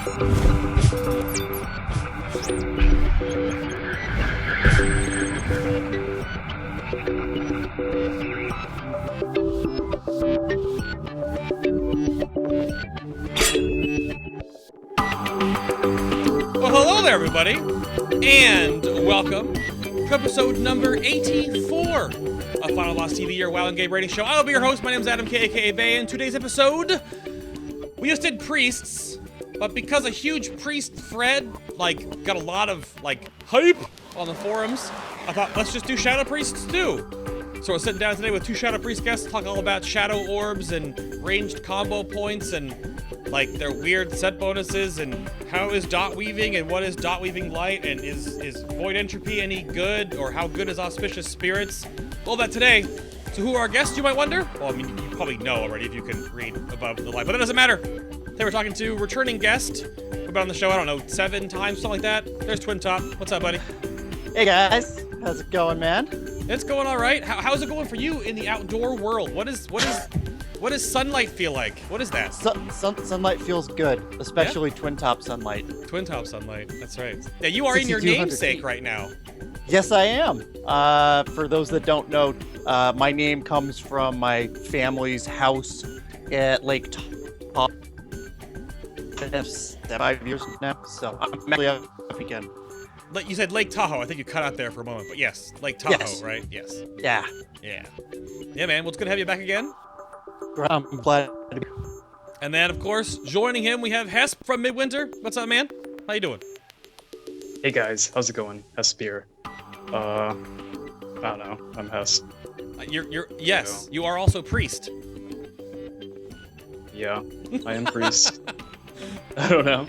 Well, hello there, everybody, and welcome to episode number 84 of FinalBossTV, your WoW and Game rating show. I'll be your host. My name is Adam, aka Bay, and today's episode, we just did priests, but because a huge priest thread, got a lot of, hype on the forums, I thought, let's just do Shadow Priests too. So we're sitting down today with two Shadow Priest guests to talk all about Shadow Orbs and ranged combo points and, their weird set bonuses and how is dot weaving and what is dot weaving light and is void entropy any good, or how good is auspicious spirits? All that today. So who are our guests, you might wonder? Well, I mean, you probably know already if you can read above the light, but that doesn't matter. Today we're talking to returning guest. We've been on the show, I don't know, 7 times, something like that. There's Twintop. What's up, buddy? Hey guys, how's it going, man? It's going all right. How's it going for you in the outdoor world? What does sunlight feel like? What is that? Sunlight feels good, especially Twintop sunlight. Twintop sunlight, that's right. Yeah, you are in your namesake right now. Yes, I am. For those that don't know, my name comes from my family's house at Lake Tahoe. It's 5 years now, so I'm actually up again. You said Lake Tahoe. I think you cut out there for a moment, but yes, Lake Tahoe, yes. Right? Yes. Yeah. Yeah, man. Well, it's good to have you back again. I'm glad to be. And then, of course, joining him, we have Hesp from Midwinter. What's up, man? How you doing? Hey guys, how's it going? Hesp here. I don't know. I'm Hesp. Yes, you are also priest. Yeah, I am priest. I don't know.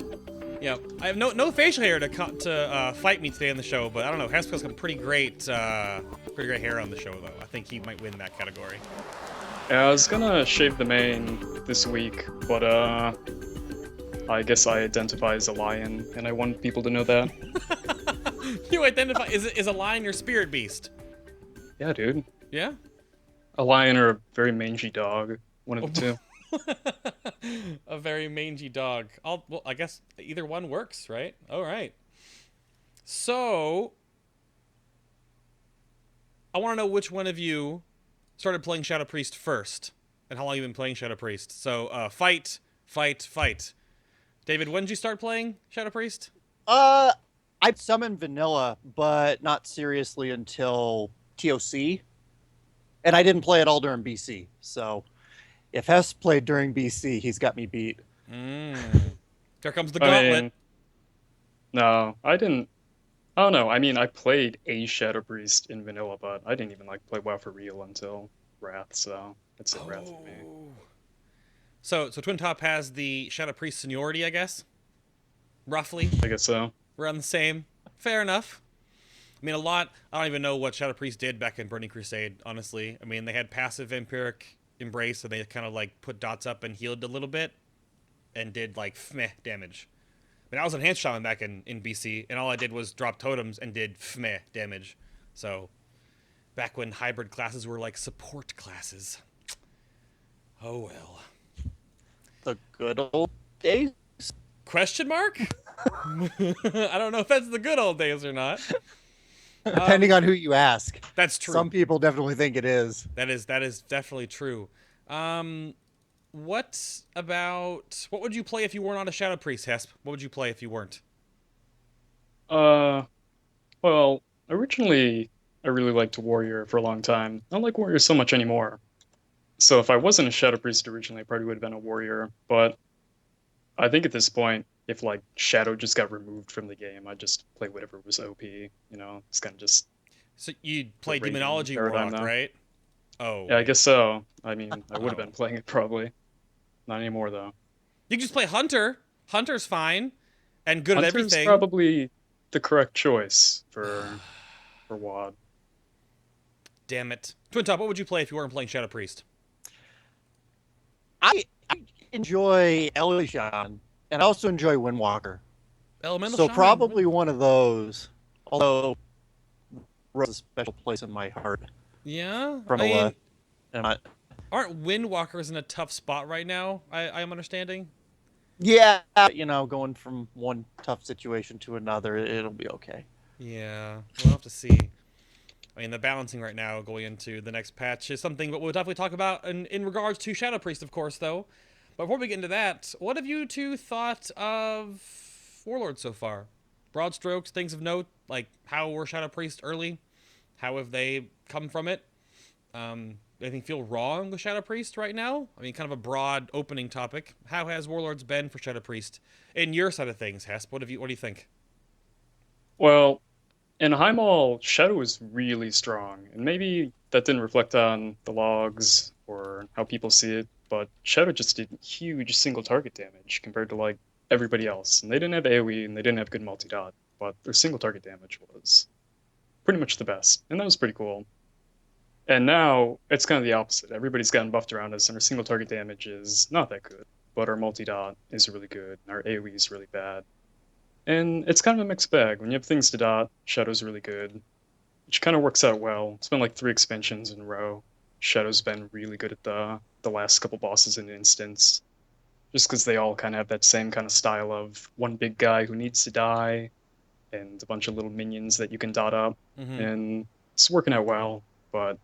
Yeah, I have no facial hair to fight me today on the show, but I don't know. Hesp has some pretty great hair on the show, though. I think he might win that category. Yeah, I was gonna shave the mane this week, but I guess I identify as a lion, and I want people to know that. You identify is a lion your spirit beast? Yeah, dude. Yeah. A lion or a very mangy dog, one of the two. A very mangy dog. Well, I guess either one works, right? All right. So, I want to know which one of you started playing Shadow Priest first, and how long you've been playing Shadow Priest. So, fight. David, when did you start playing Shadow Priest? I summoned vanilla, but not seriously until TOC, and I didn't play it all during BC, so if Hess played during BC, he's got me beat. Here comes the gauntlet. No, I didn't. I don't know. I mean, I played a Shadow Priest in vanilla, but I didn't even play WoW for real until Wrath, so it's a Wrath for me. So Twintop has the Shadow Priest seniority, I guess? Roughly? I guess so. We're on the same. Fair enough. I mean, I don't even know what Shadow Priest did back in Burning Crusade, honestly. I mean, they had passive Empiric Embrace, so they kind of put dots up and healed a little bit and did meh damage. I mean, I was Enhanced Shaman back in BC, and all I did was drop totems and did meh damage. So, back when hybrid classes were support classes. Oh well. The good old days? Question mark? I don't know if that's the good old days or not. Depending on who you ask. That's true. Some people definitely think it is. That is definitely true. What would you play if you weren't on a Shadow Priest, Hesp? What would you play if you weren't? Well, originally I really liked Warrior for a long time. I don't like Warrior so much anymore. So if I wasn't a Shadow Priest originally, I probably would have been a Warrior. But I think at this point, if Shadow just got removed from the game, I'd just play whatever was OP. It's kind of just. So you'd play Demonology Warlock, right? Oh. Yeah, I guess so. I mean, I would have been playing it probably. Not anymore though. You can just play Hunter. Hunter's fine, and good Hunter's at everything. Probably the correct choice for WoD. Damn it, Twintop. What would you play if you weren't playing Shadow Priest? I enjoy Elysian, and I also enjoy Windwalker. Elemental so Shaman. Probably one of those. Although, has a special place in my heart. Yeah, aren't Windwalkers in a tough spot right now? I am understanding. Yeah, going from one tough situation to another, it'll be okay. Yeah, we'll have to see. I mean, the balancing right now going into the next patch is something that we'll definitely talk about in regards to Shadow Priest, of course, though. But before we get into that, what have you two thought of Warlords so far? Broad strokes, things of note, like how were Shadow Priest early? How have they come from it? Anything feel wrong with Shadow Priest right now? I mean, kind of a broad opening topic. How has Warlords been for Shadow Priest in your side of things, Hesp? What do you think? Well, in Highmall, Shadow is really strong, and maybe that didn't reflect on the logs or how people see it, but Shadow just did huge single target damage compared to like everybody else. And they didn't have AoE and they didn't have good multi-dot, but their single target damage was pretty much the best, and that was pretty cool. And now it's kind of the opposite. Everybody's gotten buffed around us, and our single target damage is not that good, but our multi-dot is really good, and our AoE is really bad. And it's kind of a mixed bag. When you have things to dot, Shadow's really good, which kind of works out well. It's been like 3 expansions in a row. Shadow's been really good at the last couple bosses in instance, just because they all kind of have that same kind of style of one big guy who needs to die, and a bunch of little minions that you can dot up, Mm-hmm. and it's working out well. But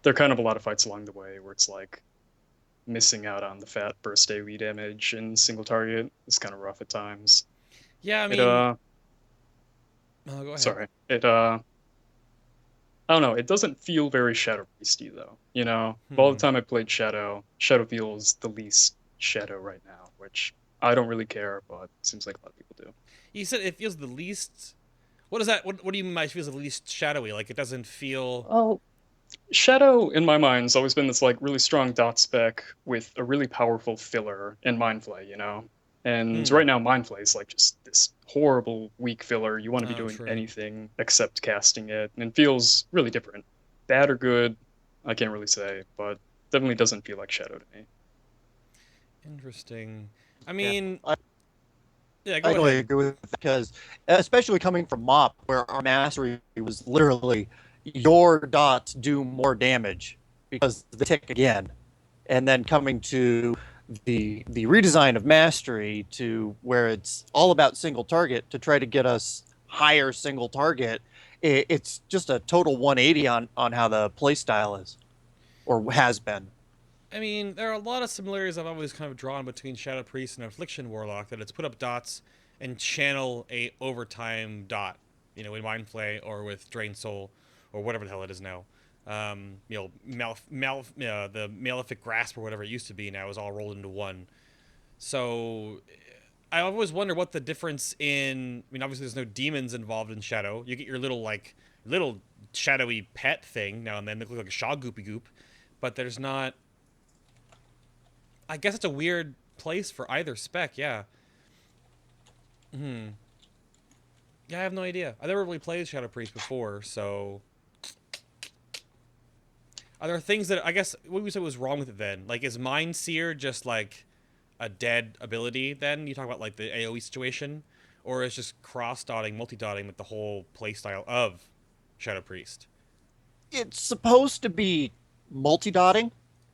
there are kind of a lot of fights along the way where it's like missing out on the fat burst AoE damage and single target is kind of rough at times. Yeah, I It mean, go ahead. sorry. It I don't know, it doesn't feel very Shadow Priesty though. Of all the Hmm. time I played Shadow, Shadow feels the least Shadow right now, which I don't really care, but it seems like a lot of people do. You said it feels the least. What is that? What do you mean by it feels the least shadowy? Like it doesn't feel. Well, Shadow, in my mind, has always been this like really strong dot spec with a really powerful filler in Mindflay. And Hmm. right now, Mindflay is like just this horrible weak filler. You want to be Oh, doing true. anything except casting it, and it feels really different. Bad or good, I can't really say, but definitely doesn't feel like Shadow to me. Interesting. I Yeah, mean, I, yeah. I Go totally ahead. agree with that because, especially coming from MOP, where our mastery was literally your dots do more damage because they tick again, and then coming to the redesign of mastery to where it's all about single target to try to get us higher single target. It's just a total 180 on how the play style is or has been. I mean, there are a lot of similarities I've always kind of drawn between Shadow Priest and Affliction Warlock. That it's put up dots and channel a overtime dot. In Mindflay or with Drain Soul or whatever the hell it is now. The Malefic Grasp or whatever it used to be now is all rolled into one. So I always wonder what the difference in. I mean, obviously there's no demons involved in Shadow. You get your little shadowy pet thing now and then that look like a Shaw Goopy Goop, but there's not. I guess it's a weird place for either spec. Yeah. Hmm. Yeah, I have no idea. I never really played Shadow Priest before, so are there things that I guess what would you say was wrong with it then? Like, is Mind Seer just like a dead ability? Then you talk about like the AOE situation, or is just cross dotting, multi dotting with the whole playstyle of Shadow Priest? It's supposed to be multi-dotting,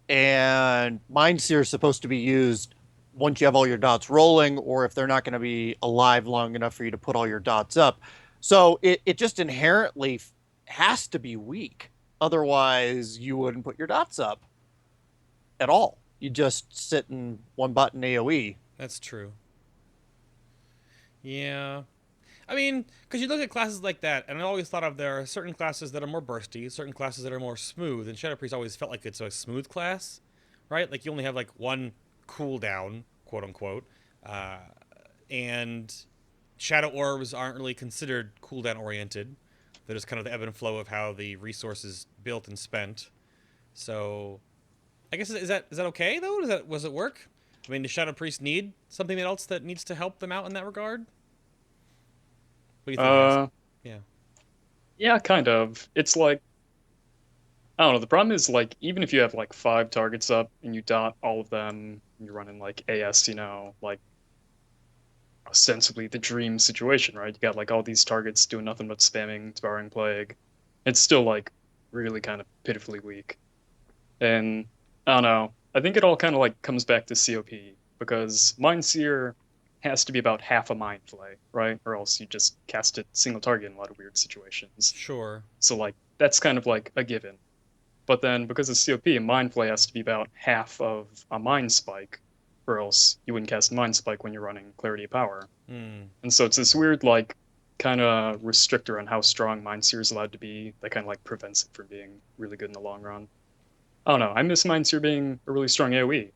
and Mindseer is supposed to be used once you have all your dots rolling, or if they're not going to be alive long enough for you to put all your dots up. So it just inherently has to be weak. Otherwise, you wouldn't put your dots up at all. You just sit in one button AoE. That's true. Yeah. I mean, because you look at classes like that, and I always thought of there are certain classes that are more bursty, certain classes that are more smooth, and Shadow Priest always felt like it's a smooth class, right? Like you only have like one cooldown, quote unquote, uh, and Shadow Orbs aren't really considered cooldown oriented. They're just kind of the ebb and flow of how the resources built and spent. So, I guess is that okay though? Was it work? I mean, does Shadow Priest need something else that needs to help them out in that regard? What do you think, Hasp? Uh, Yeah. yeah, kind of. It's like I don't know. The problem is like even if you have like 5 targets up and you dot all of them, and you're running like AS, like ostensibly the dream situation, right? You got like all these targets doing nothing but spamming Devouring Plague. It's still like really kind of pitifully weak. And I don't know. I think it all kind of like comes back to COP because Mind Seer has to be about half a Mind Flay, right? Or else you just cast it single target in a lot of weird situations. Sure. So like that's kind of like a given. But then because of COP, Mind Flay has to be about half of a Mind Spike, or else you wouldn't cast Mind Spike when you're running Clarity of Power. Hmm. And so it's this weird like kind of restrictor on how strong Mind Seer is allowed to be that kind of like prevents it from being really good in the long run. I don't know. I miss Mind Seer being a really strong AoE.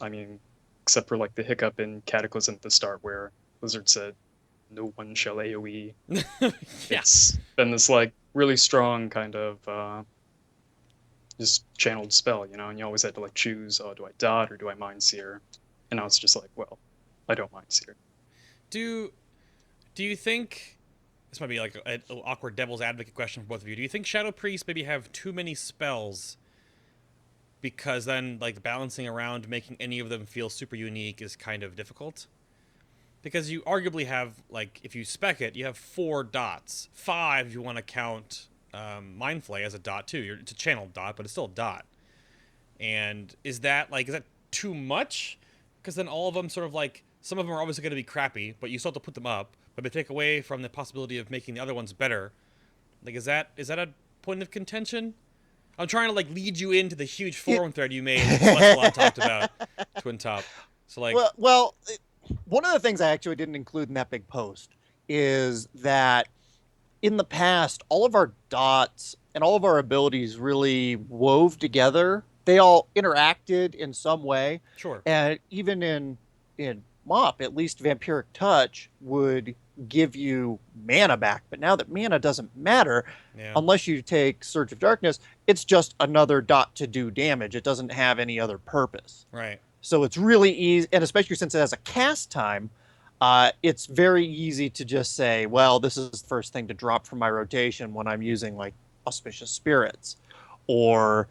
I mean, except for like the hiccup in Cataclysm at the start where Blizzard said, "No one shall AoE." Yeah. It's been this like really strong kind of just channeled spell, and you always had to like choose, oh, do I dot or do I Mind Seer? And now it's just like, well, I don't Mind Seer. Do you think this might be like an awkward devil's advocate question for both of you? Do you think Shadow Priests maybe have too many spells? Because then, like, balancing around making any of them feel super unique is kind of difficult. Because you arguably have, like, if you spec it, you have 4 dots. 5 if you want to count Mind Flay as a dot, too. It's a channeled dot, but it's still a dot. And is that too much? Because then all of them sort of, like, some of them are obviously going to be crappy, but you still have to put them up. But they take away from the possibility of making the other ones better. Like, is that a point of contention? I'm trying to like lead you into the huge forum thread you made that Celestalon talked about Twintop. So like, well, one of the things I actually didn't include in that big post is that in the past, all of our dots and all of our abilities really wove together. They all interacted in some way. sure, And even in MOP, at least Vampiric Touch would give you mana back. But now that mana doesn't matter, yeah, unless you take Surge of Darkness, it's just another dot to do damage. It doesn't have any other purpose. right, So it's really easy, and especially since it has a cast time, it's very easy to just say, well, this is the first thing to drop from my rotation when I'm using like Auspicious Spirits, or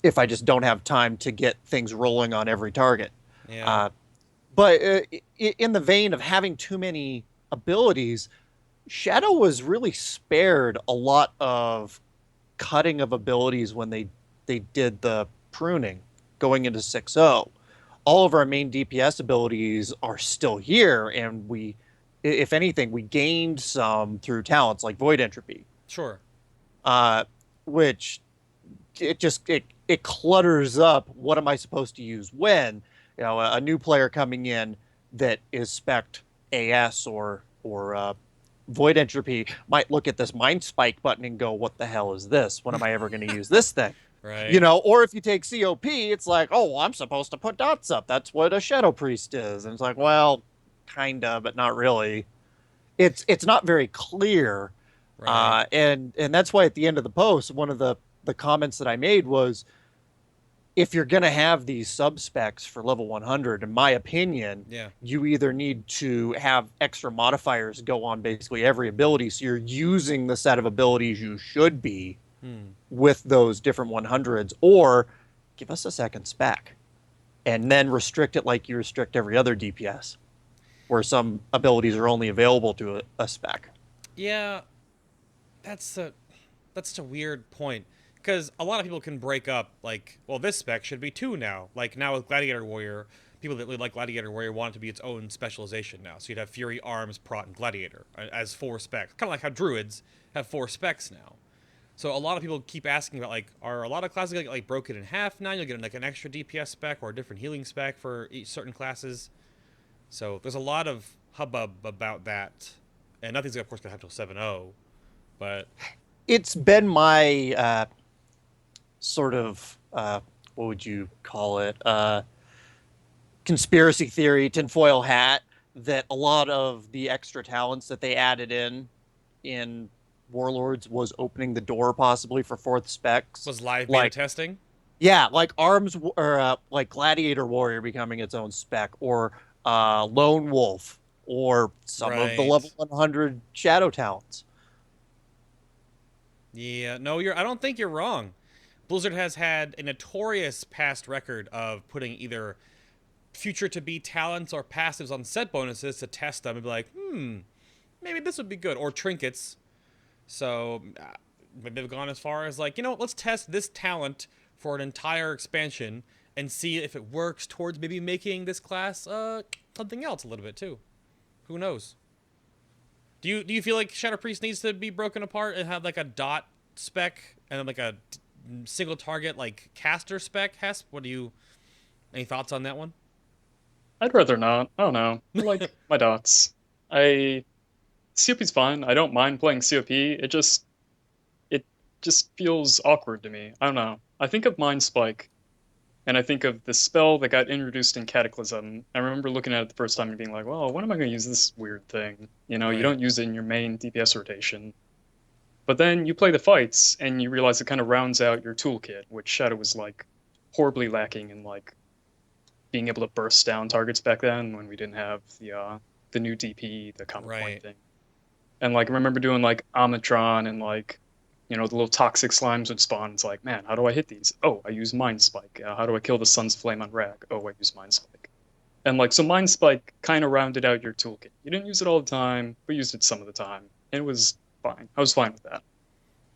if I just don't have time to get things rolling on every target. yeah, But in the vein of having too many abilities, Shadow was really spared a lot of cutting of abilities when they did the pruning going into 6.0. All of our main DPS abilities are still here, and we, if anything, we gained some through talents like Void Entropy, sure, which it clutters up. What am I supposed to use when? A new player coming in that is spec'd AS or Void Entropy might look at this Mind Spike button and go, what the hell is this? When am I ever going to use this thing? right, Or if you take COP, it's like, oh, well, I'm supposed to put dots up. That's what a Shadow Priest is. And it's like, well, kinda, but not really. It's not very clear. right, And that's why at the end of the post, one of the comments that I made was, if you're going to have these sub specs for level 100, in my opinion, yeah, you either need to have extra modifiers go on basically every ability, so you're using the set of abilities you should be with those different 100s, or give us a second spec and then restrict it like you restrict every other DPS, where some abilities are only available to a spec. yeah. That's such a weird point. Because a lot of people can break up, like, well, this spec should be 2 now. Like, now with Gladiator Warrior, people that really like Gladiator Warrior want it to be its own specialization now. So you'd have Fury, Arms, Prot, and Gladiator as 4 specs. Kind of like how Druids have 4 specs now. So a lot of people keep asking about, like, are a lot of classes going to get, like, broken in half now? You'll get, like, an extra DPS spec or a different healing spec for each certain classes. So there's a lot of hubbub about that. And nothing's, of course, going to happen until 7.0. But, It's been my sort of what would you call it, conspiracy theory, tinfoil hat, that a lot of the extra talents that they added in Warlords was opening the door possibly for 4th specs. was live beta testing? Yeah, like Arms, or like Gladiator Warrior becoming its own spec, or Lone Wolf, or some of the Right. level 100 Shadow talents. Yeah, no, I don't think you're wrong. Blizzard has had a notorious past record of putting either future to be talents or passives on set bonuses to test them and be like, maybe this would be good, or trinkets. So maybe they've gone as far as like, let's test this talent for an entire expansion and see if it works towards maybe making this class something else a little bit too. Who knows? Do you feel like Shadow Priest needs to be broken apart and have like a dot spec and then like a single target like caster spec? Hesp, any thoughts on that one? I'd rather not. I don't know. I like my dots. COP's fine. I don't mind playing COP. It just feels awkward to me. I don't know. I think of Mind Spike, and I think of the spell that got introduced in Cataclysm. I remember looking at it the first time and being like, well, when am I going to use this weird thing? You Right. don't use it in your main DPS rotation. But then you play the fights, and you realize it kind of rounds out your toolkit, which Shadow was like horribly lacking in like being able to burst down targets back then when we didn't have the new DP, the combo Right. point thing. And like I remember doing like Omnitron and like the little toxic slimes would spawn. It's like, man, how do I hit these? Oh, I use Mind Spike. How do I kill the Sun's Flame on Rag? Oh, I use Mind Spike. And like so Mind Spike kind of rounded out your toolkit. You didn't use it all the time, but used it some of the time. And it was fine. I was fine with that.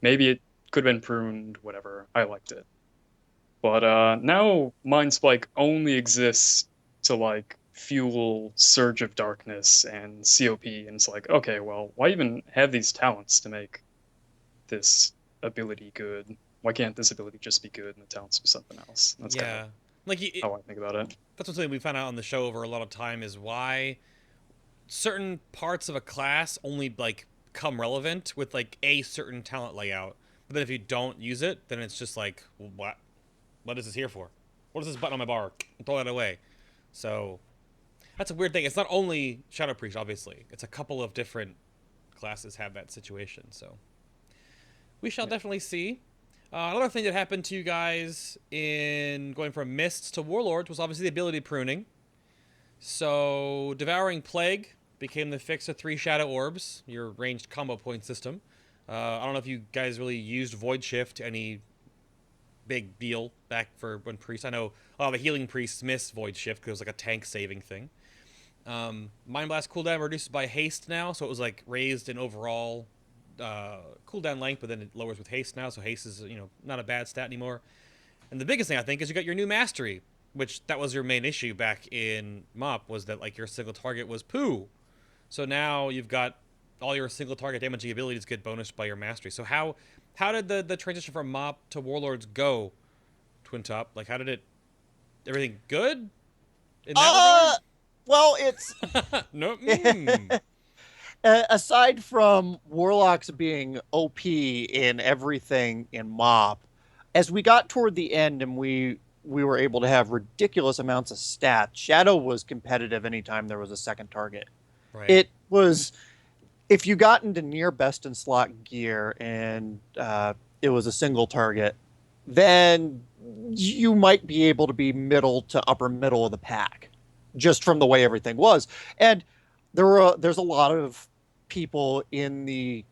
Maybe it could have been pruned, whatever. I liked it. But now Mind Spike only exists to like fuel Surge of Darkness and COP, and it's like, okay, well, why even have these talents to make this ability good? Why can't this ability just be good and the talents do something else? That's kind Yeah. of Like how I think about it. that's one thing we found out on the show over a lot of time is why certain parts of a class only like come relevant with like a certain talent layout. But then if you don't use it, then it's just like, well, what is this here for? What is this button on my bar? Throw that away. So that's a weird thing. It's not only Shadow Priest, obviously. It's a couple of different classes have that situation. So we shall definitely see. Another thing that happened to you guys in going from Mists to Warlords was obviously the ability pruning. So Devouring Plague became the fix of 3 Shadow Orbs, your ranged combo point system. I don't know if you guys really used Void Shift, any big deal back for when Priest. I know the healing priests miss Void Shift because it was like a tank saving thing. Mind Blast cooldown reduced by haste now, so it was like raised in overall cooldown length, but then it lowers with haste now, so haste is not a bad stat anymore. And the biggest thing I think is you got your new mastery, which that was your main issue back in MOP, was that like your single target was poo. So now you've got all your single target damaging abilities get bonused by your mastery. So how did the transition from MOP to Warlords go, Twintop? Like how did it everything good? In that Well, it's regard? No. aside from Warlocks being OP in everything in MOP, as we got toward the end and we were able to have ridiculous amounts of stats, Shadow was competitive anytime there was a second target. Right. It was, if you got into near best in slot gear and it was a single target, then you might be able to be middle to upper middle of the pack, just from the way everything was. And there's a lot of people in the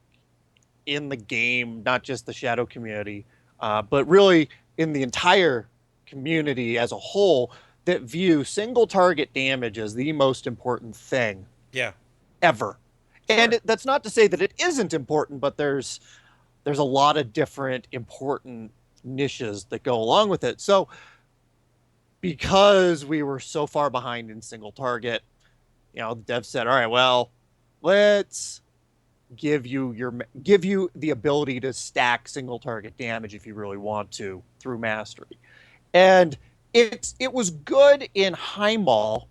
game, not just the Shadow community, but really in the entire community as a whole, that view single target damage as the most important thing Yeah. ever. Sure. And that's not to say that it isn't important, but there's a lot of different important niches that go along with it. So because we were so far behind in single target, the dev said, all right, well, let's give you the ability to stack single target damage if you really want to through mastery. And it was good in Heimdall,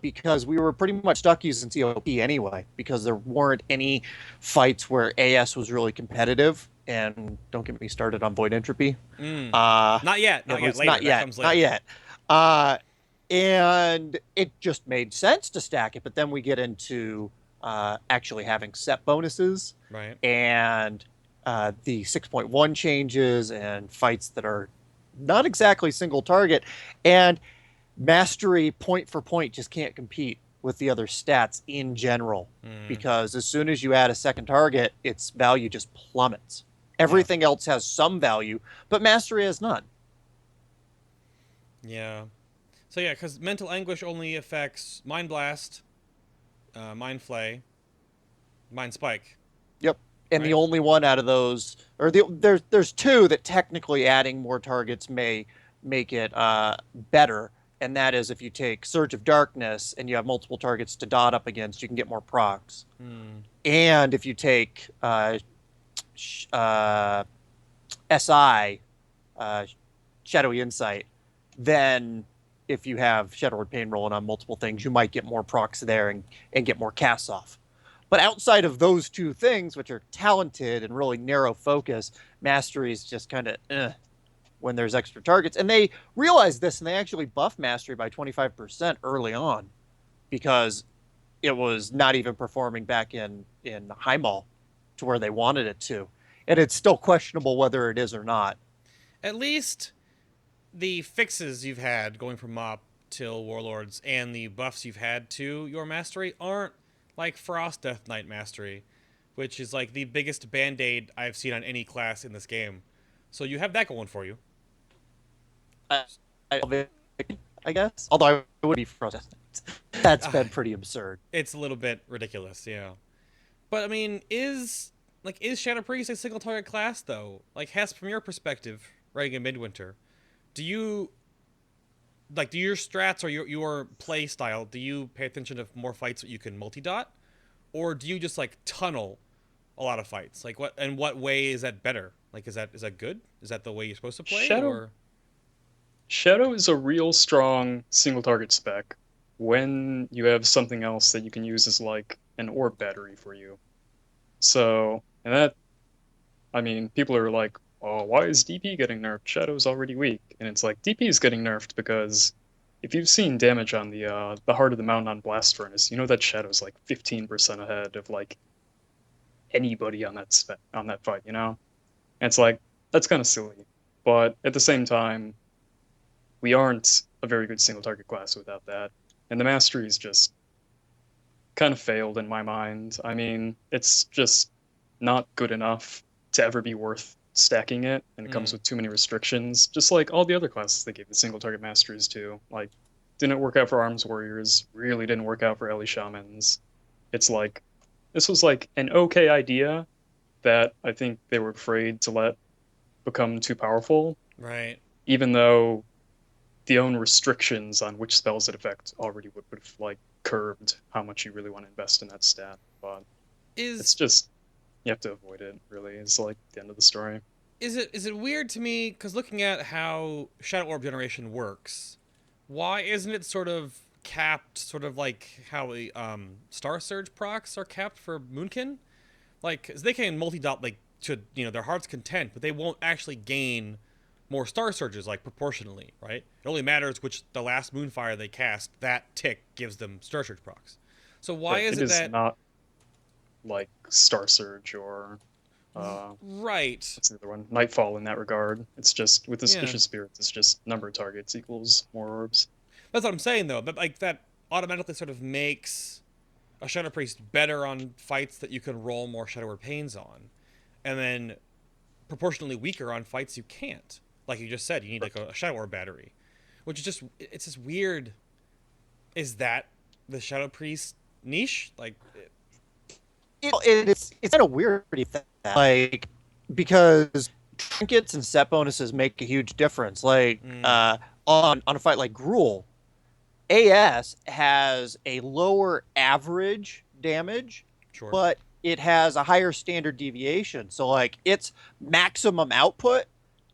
because we were pretty much stuck using COP anyway, because there weren't any fights where AS was really competitive. And don't get me started on Void Entropy. Not yet. Not yet. Later. Not That yet. comes later. Not yet. And it just made sense to stack it. But then we get into actually having set bonuses, Right. and the 6.1 changes and fights that are not exactly single target, and mastery point for point just can't compete with the other stats in general, because as soon as you add a second target, its value just plummets. Everything else has some value, but mastery has none. Yeah. So yeah, because mental anguish only affects Mind Blast, Mind Flay, Mind Spike. Yep. And Right. the only one out of those, or there's two that technically adding more targets may make it better, and that is if you take Surge of Darkness and you have multiple targets to dot up against, you can get more procs. And if you take SI, Shadowy Insight, then if you have Shadowward Pain rolling on multiple things, you might get more procs there and get more casts off. But outside of those two things, which are talented and really narrow focus, Mastery is just kind of when there's extra targets. And they realized this, and they actually buffed Mastery by 25% early on because it was not even performing back in High Mall to where they wanted it to. And it's still questionable whether it is or not. At least the fixes you've had going from Mop till Warlords and the buffs you've had to your Mastery aren't like Frost Death Knight Mastery, which is like the biggest band-aid I've seen on any class in this game. So you have that going for you. I guess. Although I would be Frost Death Knight. That's been pretty absurd. It's a little bit ridiculous, yeah. But I mean, is Shadow Priest a single target class though? Like, Hesp, from your perspective, running in Midwinter, do your strats or your play style, do you pay attention to more fights that you can multi-dot? Or do you just like tunnel a lot of fights? Like, what way is that better? Like, is that good? Is that the way you're supposed to play? Shadow is a real strong single target spec when you have something else that you can use as like an orb battery for you. So, and that, I mean, people are like, oh, why is DP getting nerfed? Shadow's already weak. And it's like, DP is getting nerfed because if you've seen damage on the Heart of the Mountain on Blast Furnace, you know that Shadow's like 15% ahead of like anybody on that fight, you know? And it's like, that's kind of silly. But at the same time, we aren't a very good single target class without that. And the Mastery's just kind of failed in my mind. I mean, it's just not good enough to ever be worth stacking it, and it comes with too many restrictions, just like all the other classes they gave the single target Masteries to. Like, didn't work out for Arms Warriors, really didn't work out for Ellie Shamans. It's like, this was like an okay idea that I think they were afraid to let become too powerful. Right. Even though the own restrictions on which spells it affect already would have like curbed how much you really want to invest in that stat. But it's just, you have to avoid it, really. It's like the end of the story. Is it weird to me, because looking at how Shadow Orb generation works, why isn't it sort of capped, sort of like how Star Surge procs are capped for Moonkin? Like, they can multi-dot like to their heart's content, but they won't actually gain more Star Surges, like, proportionally, right? It only matters which the last Moonfire they cast, that tick gives them Star Surge procs. So why is it that... not like Star Surge or... right. What's the other one? Nightfall in that regard. It's just, with Suspicious Spirits, it's just number of targets equals more orbs. That's what I'm saying, though. But, like, that automatically sort of makes a Shadow Priest better on fights that you can roll more Shadow Word Pains on. And then proportionally weaker on fights you can't. Like you just said, you need like a Shadow Orb battery, which is just, it's just weird. Is that the Shadow Priest niche? Like, it's kind of weird, like, because trinkets and set bonuses make a huge difference. Like on a fight like Gruul, AS has a lower average damage, but it has a higher standard deviation. So like its maximum output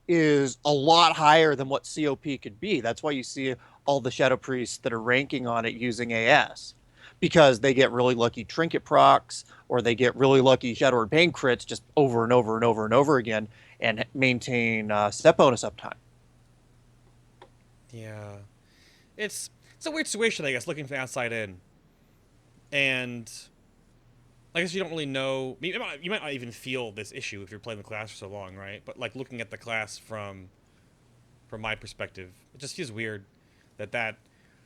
is a lot higher than what COP could be. That's why you see all the Shadow Priests that are ranking on it using AS, because they get really lucky trinket procs, or they get really lucky Shadow Word Pain crits just over and over and over and over again, and maintain step bonus uptime. Yeah, it's a weird situation, I guess, looking from the outside in, and I guess you don't really know. You might not even feel this issue if you're playing the class for so long, right? But like looking at the class from my perspective, it just feels weird that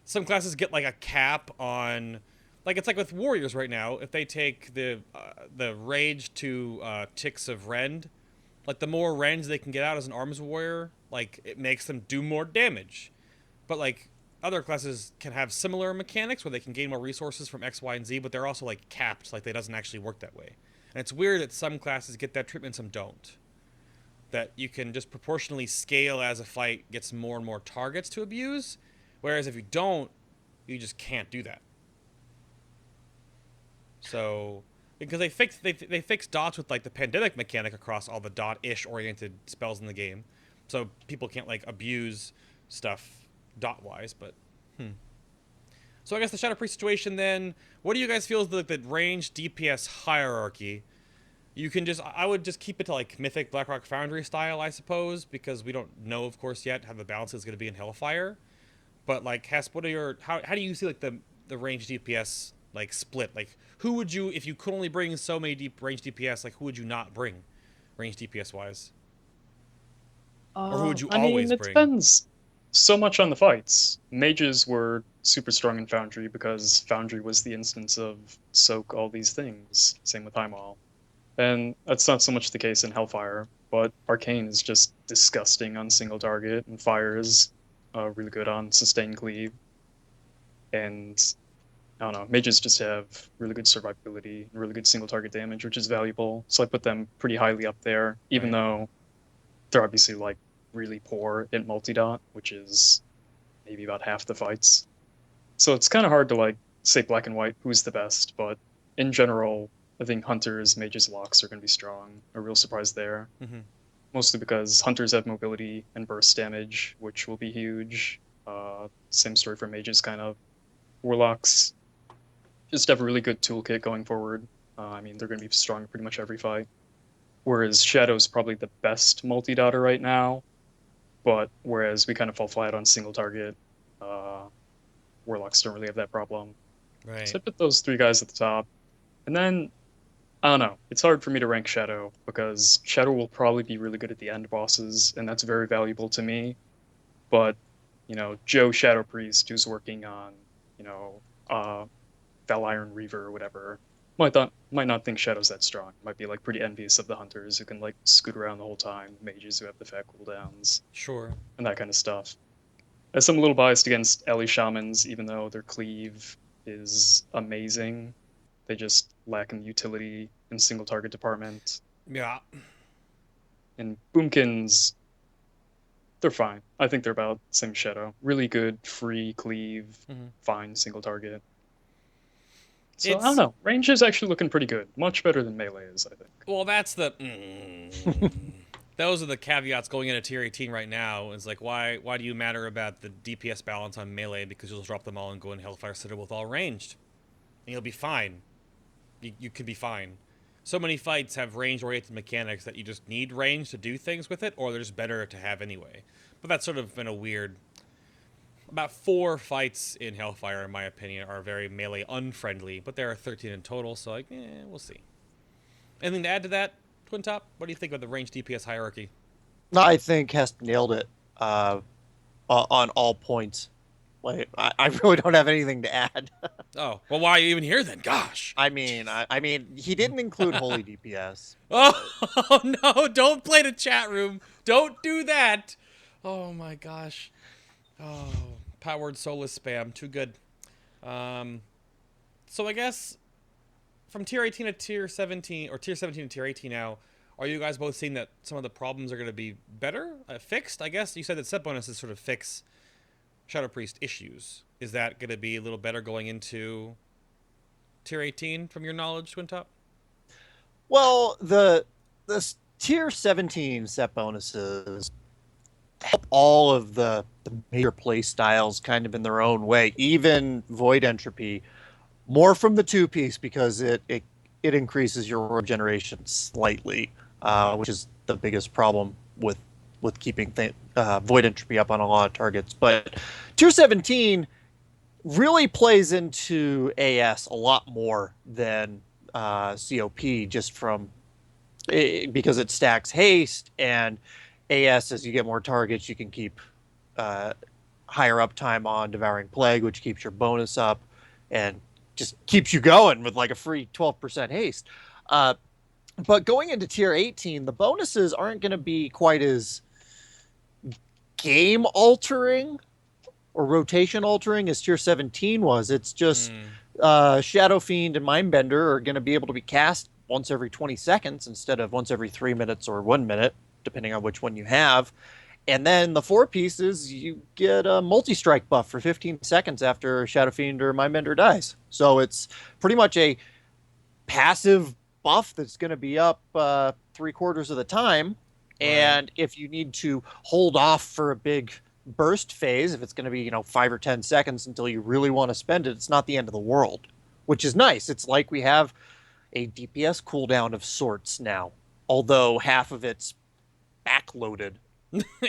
some classes get like a cap on, like it's like with Warriors right now. If they take the rage to ticks of rend, like the more rend they can get out as an Arms Warrior, like it makes them do more damage. But like other classes can have similar mechanics where they can gain more resources from X, Y, and Z, but they're also like capped, like it doesn't actually work that way. And it's weird that some classes get that treatment, some don't. that you can just proportionally scale as a fight gets more and more targets to abuse, whereas if you don't, you just can't do that. So, because they fixed dots with like the pandemic mechanic across all the dot-ish oriented spells in the game, so people can't like abuse stuff dot-wise. But so I guess the Shadow Priest situation then. What do you guys feel is the range DPS hierarchy? You can I would just keep it to like Mythic Blackrock Foundry style, I suppose, because we don't know, of course, yet how the balance is going to be in Hellfire. But like Hesp, what are how do you see like the range DPS like split? Like who would you, if you could only bring so many deep range DPS, like who would you not bring, range DPS wise? Or who would you always it bring? depends so much on the fights. Mages were super strong in Foundry because Foundry was the instance of soak all these things. Same with Highmaul. And that's not so much the case in Hellfire, but Arcane is just disgusting on single target, and Fire is really good on sustain cleave. And I don't know, mages just have really good survivability and really good single target damage, which is valuable. So I put them pretty highly up there, even though they're obviously like really poor in multi-dot, which is maybe about half the fights. So it's kind of hard to like say black and white who's the best, but in general, I think Hunters, Mages, Locks are going to be strong. A real surprise there. Mostly because Hunters have mobility and burst damage, which will be huge. Same story for Mages, kind of. Warlocks just have a really good toolkit going forward. I mean, they're going to be strong in pretty much every fight. Whereas Shadow's probably the best multi-dotter right now. But whereas we kind of fall flat on single target, Warlocks don't really have that problem. Right. So I put those three guys at the top. And then I don't know. It's hard for me to rank Shadow because Shadow will probably be really good at the end bosses, and that's very valuable to me. But, you know, Joe Shadow Priest, who's working on, you know, Val Iron Reaver or whatever, might not think Shadow's that strong. Might be like pretty envious of the Hunters who can like scoot around the whole time, mages who have the fat cooldowns, Sure. and that kind of stuff. As I'm a little biased against Ellie Shamans, even though their cleave is amazing. They just lack in the utility and single target department. Yeah. And Boomkins, they're fine. I think they're about the same Shadow. Really good, free, cleave, fine, single target. So I don't know. Range is actually looking pretty good. Much better than melee is, I think. Well, that's the... Those are the caveats going into tier 18 right now. It's like, why do you matter about the DPS balance on melee? Because you'll drop them all and go in Hellfire Citadel with all ranged. And you'll be fine. You can be fine. So many fights have range-oriented mechanics that you just need range to do things with it, or they're just better to have anyway. But that's sort of been a weird... About 4 fights in Hellfire, in my opinion, are very melee unfriendly, but there are 13 in total, so like, we'll see. Anything to add to that, Twintop? What do you think about the range DPS hierarchy? I think Hesp nailed it on all points. Like, I really don't have anything to add. Oh, well, why are you even here then? Gosh. I mean, he didn't include holy DPS. Oh, no, don't play the chat room. Don't do that. Oh, my gosh. Oh, powered soulless spam. Too good. So I guess from tier 18 to tier 17, or tier 17 to tier 18 now, are you guys both seeing that some of the problems are going to be better? Fixed, I guess? You said that set bonuses sort of fix Shadow Priest issues. Is that going to be a little better going into tier 18 from your knowledge, Twintop? Well, the tier 17 set bonuses help all of the major play styles kind of in their own way. Even Void Entropy, more from the 2-piece because it increases your regeneration slightly, which is the biggest problem with keeping Void Entropy up on a lot of targets. But tier 17 really plays into AS a lot more than COP, just from because it stacks haste, and AS, as you get more targets, you can keep higher uptime on Devouring Plague, which keeps your bonus up and just keeps you going with like a free 12% haste. But going into tier 18, the bonuses aren't going to be quite as game altering or rotation altering as tier 17 was. It's just Shadow Fiend and Mindbender are going to be able to be cast once every 20 seconds instead of once every 3 minutes or 1 minute, depending on which one you have. And then the 4 pieces, you get a multi-strike buff for 15 seconds after Shadow Fiend or Mindbender dies. So it's pretty much a passive buff that's going to be up 3/4 of the time. Right. And if you need to hold off for a big burst phase, if it's going to be 5 or 10 seconds until you really want to spend it, it's not the end of the world, which is nice. It's like we have a DPS cooldown of sorts now, although half of it's backloaded.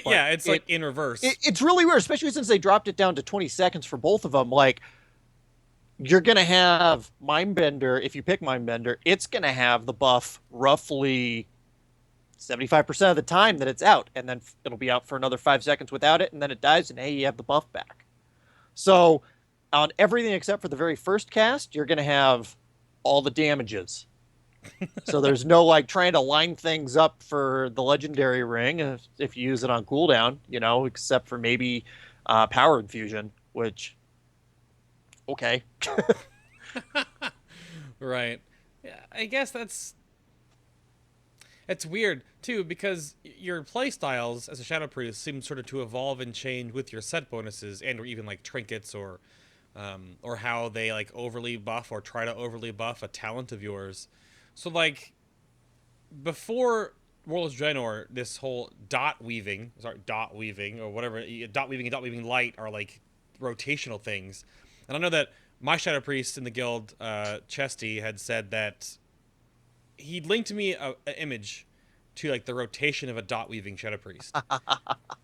Yeah, it's like in reverse. It's really weird, especially since they dropped it down to 20 seconds for both of them. Like, you're going to have Mindbender, if you pick Mindbender, it's going to have the buff roughly 75% of the time that it's out, and then it'll be out for another 5 seconds without it, and then it dies, and hey, you have the buff back. So, on everything except for the very first cast, you're going to have all the damages. So there's no like trying to line things up for the legendary ring if you use it on cooldown, except for maybe power infusion, which okay. Right. Yeah, I guess it's weird too, because your playstyles as a Shadow Priest seem sort of to evolve and change with your set bonuses and or even like trinkets or how they like overly buff or try to overly buff a talent of yours. So, like, before Warlords of Draenor, this whole dot weaving, or whatever, dot weaving and dot weaving light are, like, rotational things. And I know that my Shadow Priest in the guild, Chesty, had said that he'd linked me an image to, like, the rotation of a dot weaving Shadow Priest.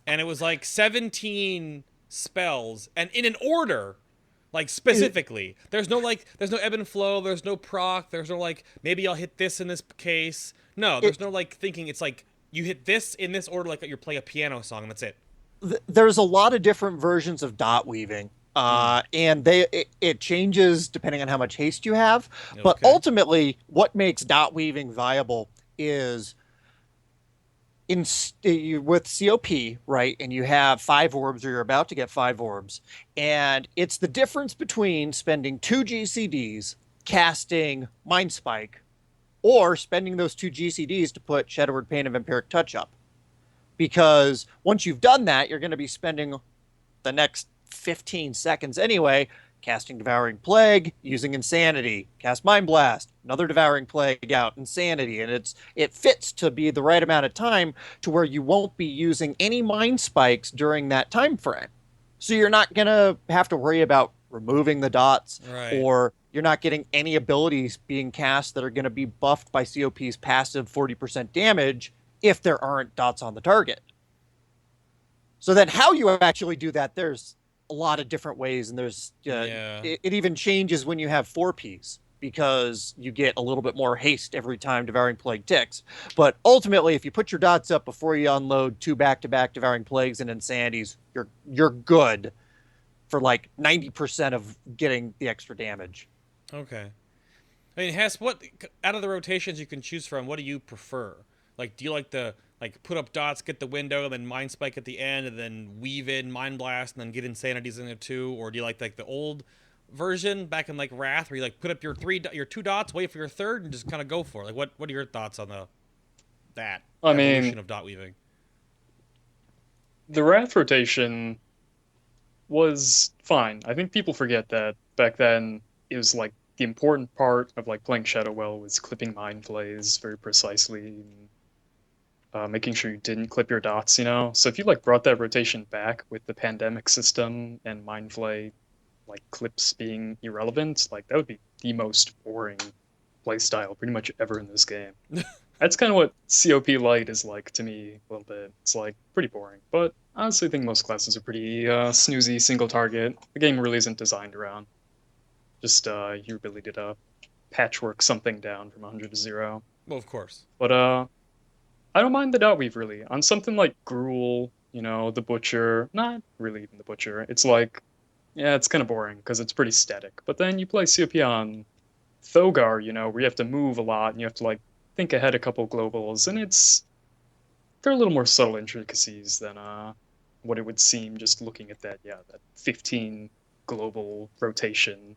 And it was, like, 17 spells, and in an order. Like, specifically. There's no ebb and flow, there's no proc, there's no, like, maybe I'll hit this in this case. No, there's no, like, thinking. It's like, you hit this in this order like you're playing a piano song, and that's it. There's a lot of different versions of dot weaving. And it changes depending on how much haste you have. Okay. But ultimately, what makes dot weaving viable is with COP, right, and you have 5 orbs, or you're about to get 5 orbs, and it's the difference between spending 2 GCDs casting Mind Spike, or spending those 2 GCDs to put Shadowward Pain of Vampiric Touch up. Because once you've done that, you're going to be spending the next 15 seconds anyway casting Devouring Plague, using Insanity, cast Mind Blast, another Devouring Plague out, Insanity, and it fits to be the right amount of time to where you won't be using any Mind Spikes during that time frame. So you're not going to have to worry about removing the dots, right, or you're not getting any abilities being cast that are going to be buffed by COP's passive 40% damage if there aren't dots on the target. So then how you actually do that, there's a lot of different ways, and there's it even changes when you have 4Ps, because you get a little bit more haste every time Devouring Plague ticks. But ultimately, if you put your dots up before you unload 2 back-to-back Devouring Plagues and Insanities, you're good for like 90% of getting the extra damage. Okay. I mean, Hesp, what out of the rotations you can choose from, what do you prefer? Like, do you like the put up dots, get the window, and then Mind Spike at the end, and then weave in Mind Blast, and then get Insanities in there too? Or do you like the old version back in like Wrath, where you like put up your 2 dots, wait for your third, and just kind of go for it? Like, what are your thoughts on that evolution of dot weaving? The Wrath rotation was fine. I think people forget that back then it was like the important part of like playing Shadow well was clipping Mind Flays very precisely. Making sure you didn't clip your dots, So if you like brought that rotation back with the pandemic system and Mind Flay, like clips being irrelevant, like that would be the most boring playstyle pretty much ever in this game. That's kind of what COP Light is like to me a little bit. It's like pretty boring, but I honestly think most classes are pretty snoozy, single target. The game really isn't designed around just your ability to patchwork something down from 100 to 0. Well, of course. But I don't mind the dot weave, really. On something like Gruul, the Butcher, not really even the Butcher, it's like, yeah, it's kind of boring, because it's pretty static. But then you play COP on Thogar, where you have to move a lot, and you have to, like, think ahead a couple globals, and there are a little more subtle intricacies than what it would seem just looking at that 15 global rotation.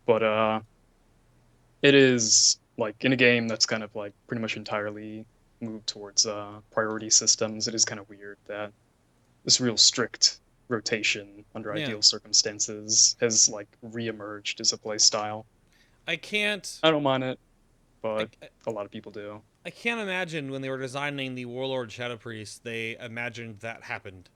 But it is, like, in a game that's kind of, like, pretty much entirely move towards priority systems, it is kind of weird that this real strict rotation under Yeah. ideal circumstances has like reemerged as a play style. I can't. I don't mind it, I, but a lot of people do. I can't imagine when they were designing the Warlord Shadow Priest, they imagined that happened.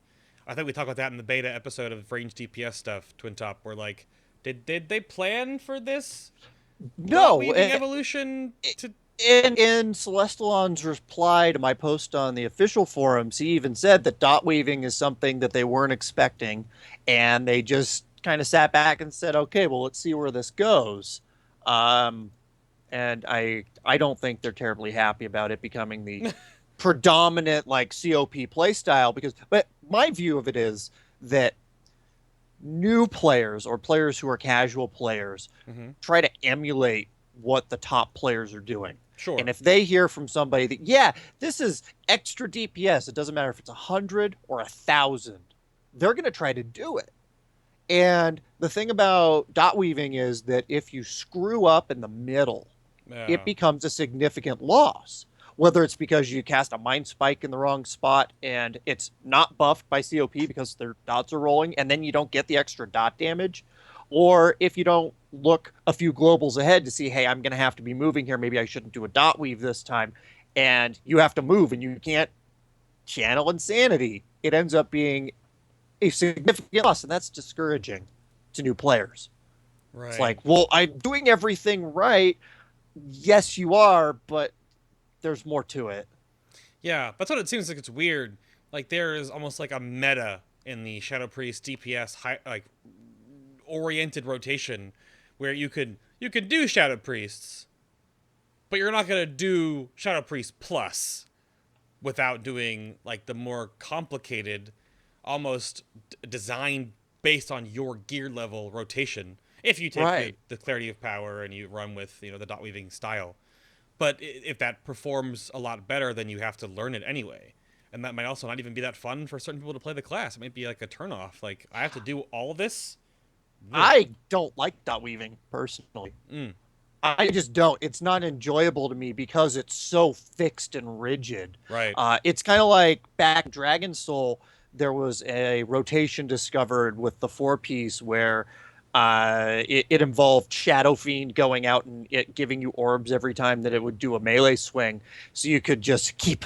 I think we talked about that in the beta episode of range DPS stuff, Twintop, where like, did they plan for this dot No, weaving evolution to? in Celestalon's reply to my post on the official forums, he even said that dot weaving is something that they weren't expecting, and they just kind of sat back and said, "Okay, well, let's see where this goes." And I don't think they're terribly happy about it becoming the predominant like COP playstyle but my view of it is that new players or players who are casual players Mhm. try to emulate what the top players are doing. Sure. And if they hear from somebody that, yeah, this is extra DPS, it doesn't matter if it's 100 or 1,000, they're going to try to do it. And the thing about dot weaving is that if you screw up in the middle, it becomes a significant loss. Whether it's because you cast a mind spike in the wrong spot and it's not buffed by COP because their dots are rolling, and then you don't get the extra dot damage, or if you don't look a few globals ahead to see, hey, I'm going to have to be moving here, maybe I shouldn't do a dot weave this time, and you have to move and you can't channel insanity, it ends up being a significant loss, and that's discouraging to new players. Right. It's like, well, I'm doing everything right. Yes, you are, but there's more to it. Yeah, that's what it seems like. It's weird. Like there is almost like a meta in the Shadow Priest DPS like oriented rotation, where you could do Shadow Priests, but you're not gonna do Shadow Priest Plus without doing like the more complicated, almost design based on your gear level rotation. If you take the clarity of power and you run with the dot weaving style. But if that performs a lot better, then you have to learn it anyway. And that might also not even be that fun for certain people to play the class. It might be like a turnoff. Like, I have to do all of this? I don't like dot weaving, personally. I just don't. It's not enjoyable to me because it's so fixed and rigid. Right. It's kind of like back in Dragon Soul, there was a rotation discovered with the 4-piece where it involved Shadow Fiend going out and it giving you orbs every time that it would do a melee swing. So you could just keep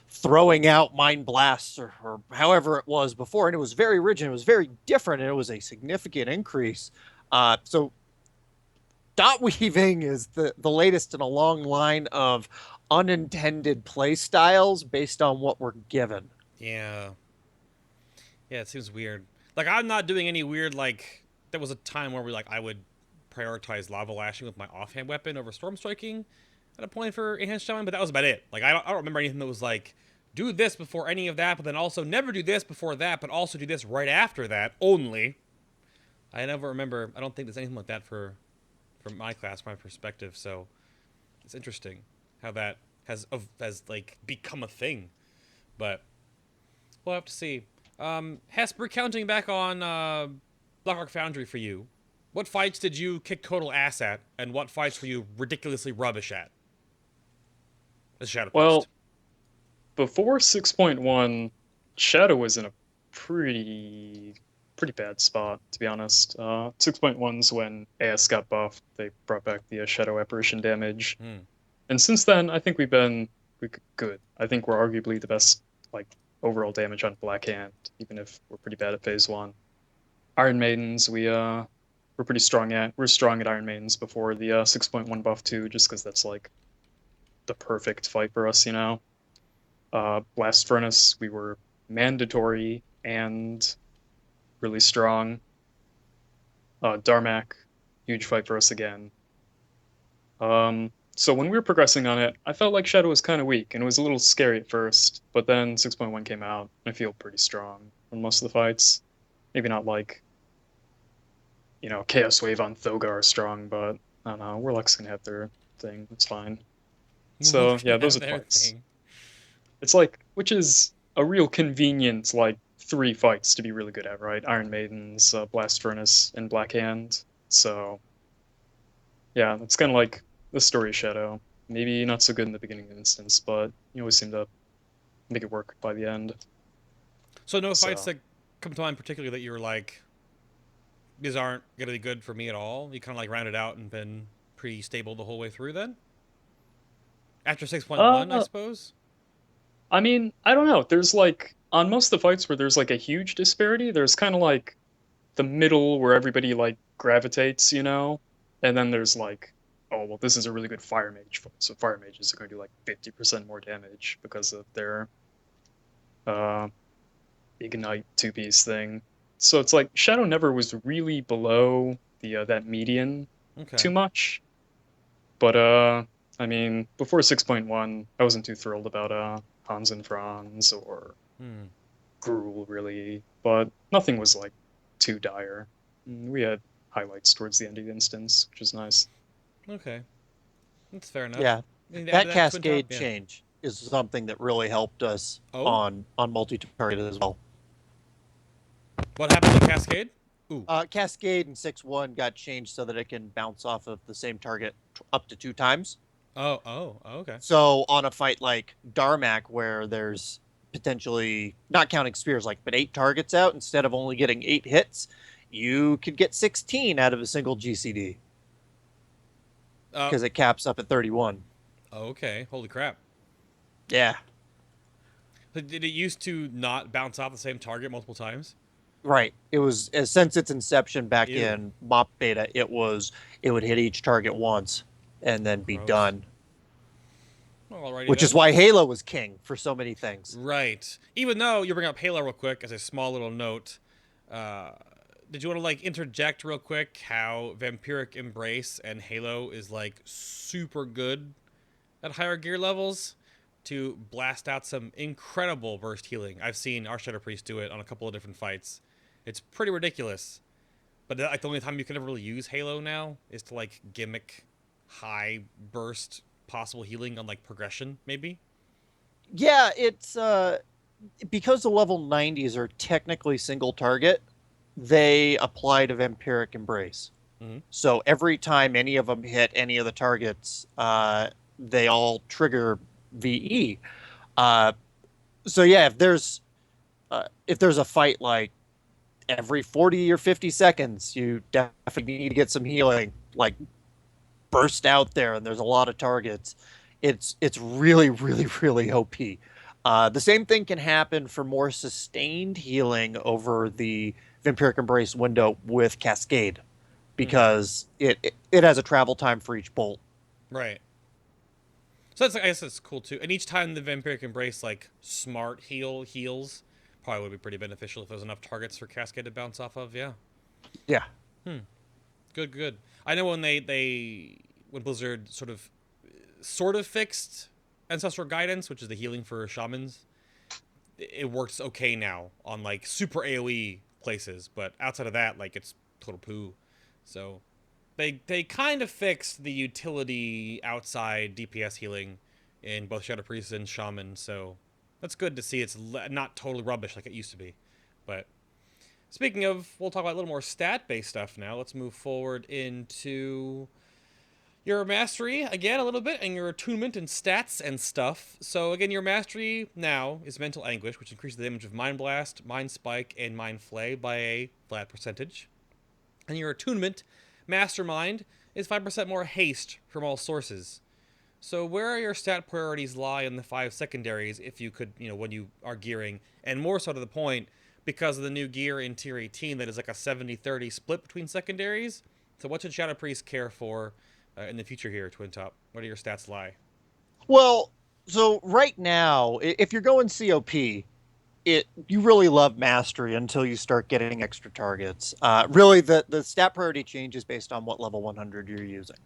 throwing out Mind Blasts or however it was before. And it was very rigid. It was very different. And it was a significant increase. So dot weaving is the latest in a long line of unintended play styles based on what we're given. Yeah. Yeah, it seems weird. Like, I'm not doing any weird, like... There was a time where I would prioritize lava lashing with my offhand weapon over storm striking at a point for enhanced shaman, but that was about it. Like, I don't remember anything that was like, do this before any of that, but then also never do this before that, but also do this right after that only. I never remember. I don't think there's anything like that for my class, my perspective. So it's interesting how that has like become a thing. But we'll have to see. Hesp, recounting back on Blackrock Foundry for you, what fights did you kick total ass at, and what fights were you ridiculously rubbish at? As Shadow Priest. Well, before 6.1, Shadow was in a pretty bad spot, to be honest. 6.1's when AS got buffed, they brought back the Shadow Apparition damage. And since then, I think we've been good. I think we're arguably the best like overall damage on Black Hand, even if we're pretty bad at Phase 1. Iron Maidens, we're pretty strong at. We're strong at Iron Maidens before the 6.1 buff too, just because that's like the perfect fight for us, Blast Furnace, we were mandatory and really strong. Darmak, huge fight for us again. So when we were progressing on it, I felt like Shadow was kind of weak, and it was a little scary at first, but then 6.1 came out, and I feel pretty strong on most of the fights. Maybe not like, Chaos Wave on Thogar strong, but I don't know, Warlock's gonna have their thing, it's fine. So, yeah, those are the fights. It's like, which is a real convenient, like, 3 fights to be really good at, right? Iron Maidens, Blast Furnace, and Black Hand. So, yeah, it's kind of like the story of Shadow. Maybe not so good in the beginning instance, but you always seem to make it work by the end. So no So- fights that come to mind particularly that you were like, these aren't going to be good for me at all? You kind of like rounded out and been pretty stable the whole way through then? After 6.1, I suppose? I mean, I don't know. There's like, on most of the fights where there's like a huge disparity, there's kind of like the middle where everybody like gravitates, you know? And then there's like, oh, well, this is a really good fire mage fight. So fire mages are going to do like 50% more damage because of their uh, ignite two-piece thing. So it's like Shadow never was really below the that median Okay. too much. But I mean, before 6.1, I wasn't too thrilled about Hans and Franz or Gruul really, but nothing was like too dire. We had highlights towards the end of the instance, which is nice. Okay. That's fair enough. Yeah, I mean, that Twintop, cascade yeah. change is something that really helped us Oh? on multi-target as well. What happened to Cascade? Ooh. Cascade in 6.1 got changed so that it can bounce off of the same target up to 2 times. Oh, okay. So on a fight like Darmak, where there's potentially, not counting spears, but 8 targets out, instead of only getting 8 hits, you could get 16 out of a single GCD. Because it caps up at 31. Okay, holy crap. Yeah. Did it used to not bounce off the same target multiple times? Right. It was, since its inception back Ew. in MOP beta, it would hit each target once and then be Gross. done. Well, alrighty Which then. is why Halo was king for so many things. Right. Even though you bring up Halo real quick as a small little note, did you want to interject real quick how Vampiric Embrace and Halo is super good at higher gear levels to blast out some incredible burst healing? I've seen our Shadow Priest do it on a couple of different fights. It's pretty ridiculous. But the only time you can ever really use Halo now is to gimmick high burst possible healing on progression, maybe. Yeah, it's because the level 90s are technically single target, they apply to Vampiric Embrace. Mm-hmm. So every time any of them hit any of the targets, they all trigger VE. So yeah, if there's a fight every 40 or 50 seconds, you definitely need to get some healing, burst out there, and there's a lot of targets. It's really, really, really OP. The same thing can happen for more sustained healing over the Vampiric Embrace window with Cascade, because it has a travel time for each bolt. Right. So I guess that's cool too. And each time the Vampiric Embrace smart heals, probably would be pretty beneficial if there's enough targets for Cascade to bounce off of. Yeah. Yeah. Good. I know when when Blizzard sort of fixed Ancestral Guidance, which is the healing for shamans, it works okay now on super AoE places, but outside of that, it's total poo. So they kind of fixed the utility outside DPS healing in both Shadow Priest and Shaman, so that's good to see it's not totally rubbish like it used to be. But speaking of, we'll talk about a little more stat-based stuff now. Let's move forward into your mastery again a little bit, and your attunement and stats and stuff. So again, your mastery now is Mental Anguish, which increases the damage of Mind Blast, Mind Spike, and Mind Flay by a flat percentage. And your attunement, Mastermind, is 5% more haste from all sources. So where are your stat priorities lie in the 5 secondaries, if you could, when you are gearing? And more so to the point, because of the new gear in Tier 18 that is a 70-30 split between secondaries. So what should Shadow Priest care for in the future here, Twintop? Where do your stats lie? Well, so right now, if you're going COP, you really love mastery until you start getting extra targets. Really, the stat priority changes based on what level 100 you're using.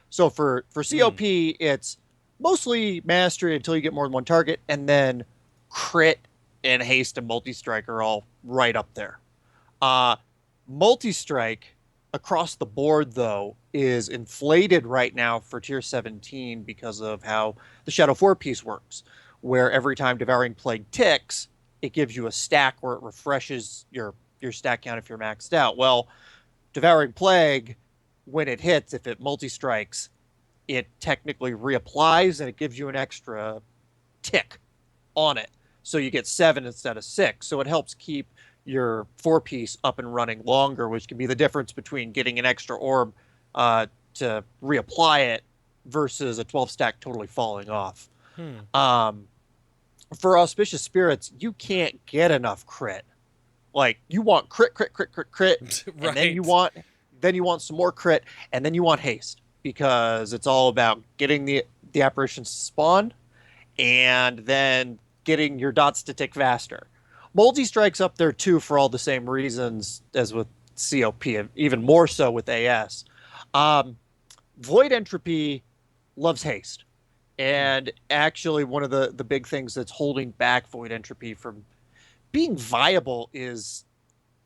So for COP, it's mostly mastery until you get more than one target, and then crit and haste and multi-strike are all right up there. Multi-strike across the board, though, is inflated right now for Tier 17 because of how the Shadow 4 piece works, where every time Devouring Plague ticks, it gives you a stack where it refreshes your stat count if you're maxed out. Well, Devouring Plague, when it hits, if it multi-strikes, it technically reapplies and it gives you an extra tick on it. So you get 7 instead of 6. So it helps keep your 4-piece up and running longer, which can be the difference between getting an extra orb to reapply it versus a 12 stack totally falling off. For Auspicious Spirits, you can't get enough crit. Like, you want crit, crit, crit, crit, crit, Right. and then you want some more crit, and then you want haste, because it's all about getting the apparitions to spawn and then getting your dots to tick faster. Multi-strike's up there too for all the same reasons as with COP, and even more so with AS. Void Entropy loves haste. And actually, one of the big things that's holding back Void Entropy from being viable is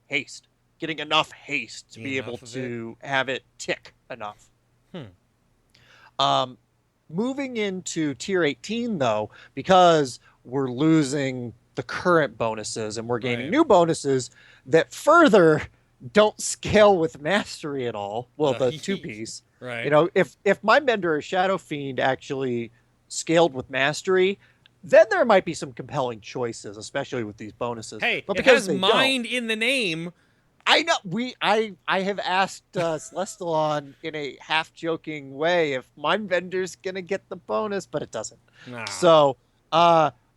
haste. Getting enough haste to be able to have it tick enough. Moving into tier 18, though, because we're losing the current bonuses and we're gaining new bonuses that further don't scale with mastery at all. Well, the 2-piece. Right. You know, if Mindbender or Shadow Fiend actually scaled with mastery, then there might be some compelling choices, especially with these bonuses. Hey, but it because has mind in the name. I know. I have asked Celestalon in a half-joking way if Mindbender's gonna get the bonus, but it doesn't. Nah. So,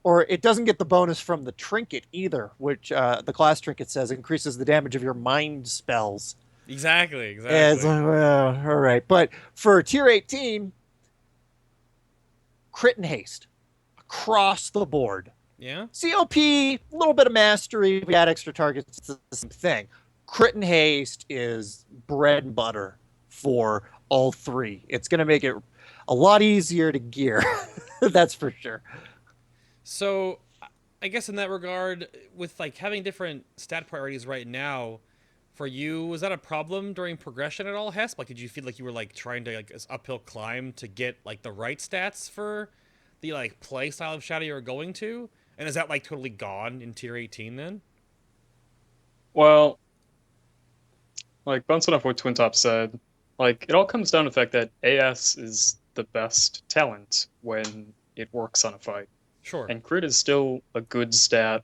or it doesn't get the bonus from the trinket either, which the class trinket says increases the damage of your mind spells. Exactly. It's like, well, all right. But for tier 18, crit and haste across the board. Yeah. COP, a little bit of mastery. We add extra targets. It's the same thing. Crit and haste is bread and butter for all three. It's going to make it a lot easier to gear. That's for sure. So, I guess in that regard, with like having different stat priorities right now, for you, was that a problem during progression at all, Hesp? Like, did you feel like you were like trying to like this uphill climb to get like the right stats for the like play style of Shadow you were going to? And is that like totally gone in tier 18 then? Well, like bouncing off what Twintop said, like it all comes down to the fact that AS is the best talent when it works on a fight. Sure. And crit is still a good stat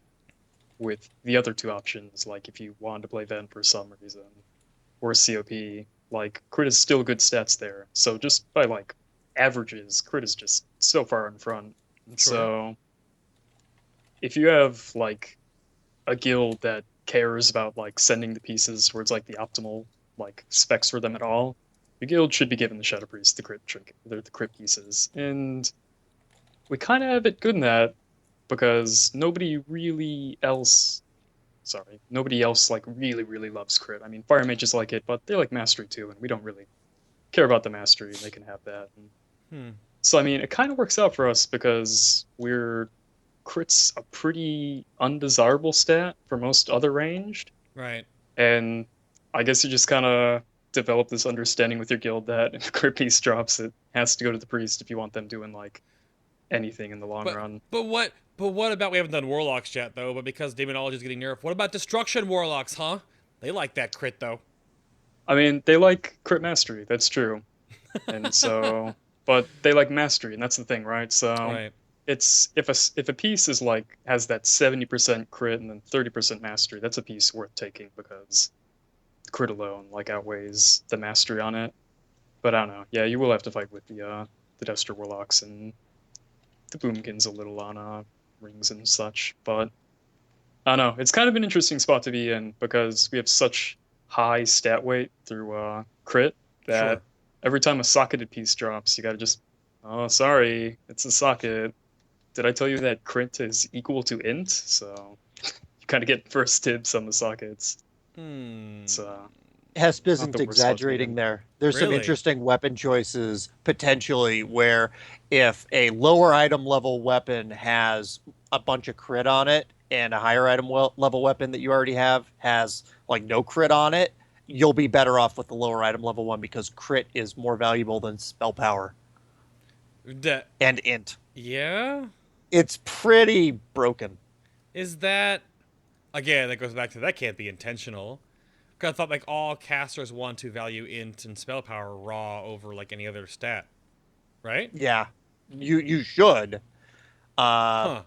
with the other two options, like if you wanted to play Ven for some reason, or COP, like crit is still good stats there. So just by like averages, crit is just so far in front. Sure. So if you have like a guild that cares about like sending the pieces towards like the optimal like specs for them at all, your guild should be given the Shadow Priest the crit trinket, the crit pieces, and we kind of have it good in that because nobody else like really loves crit. I mean, fire mages like it, but they like mastery too, and we don't really care about the mastery, and they can have that. So I mean, it kind of works out for us because crit's a pretty undesirable stat for most other ranged. Right. And I guess you just kind of develop this understanding with your guild that if a crit piece drops, it has to go to the priest if you want them doing like anything in the long run. But what about, we haven't done Warlocks yet though, but because Demonology is getting nerfed, what about Destruction Warlocks, huh? They like that crit though. I mean, they like crit mastery, that's true. And so, but they like mastery, and that's the thing, right? So right. It's if a piece is like has that 70% crit and then 30% mastery, that's a piece worth taking because the crit alone like outweighs the mastery on it. But I don't know. Yeah, you will have to fight with the Duster Warlocks and the Boomkins a little on rings and such. But I don't know. It's kind of an interesting spot to be in because we have such high stat weight through crit that every time a socketed piece drops, you gotta just, oh, sorry, it's a socket. Did I tell you that crit is equal to int? So you kind of get first dibs on the sockets. Hesp isn't exaggerating there. There's some interesting weapon choices potentially where if a lower item level weapon has a bunch of crit on it and a higher item level weapon that you already have has like no crit on it, you'll be better off with the lower item level one because crit is more valuable than spell power. And int. Yeah? It's pretty broken. Is that, again, that goes back to that can't be intentional. Because I thought like all casters want to value int and spell power raw over like any other stat. right? Yeah, you should. Huh.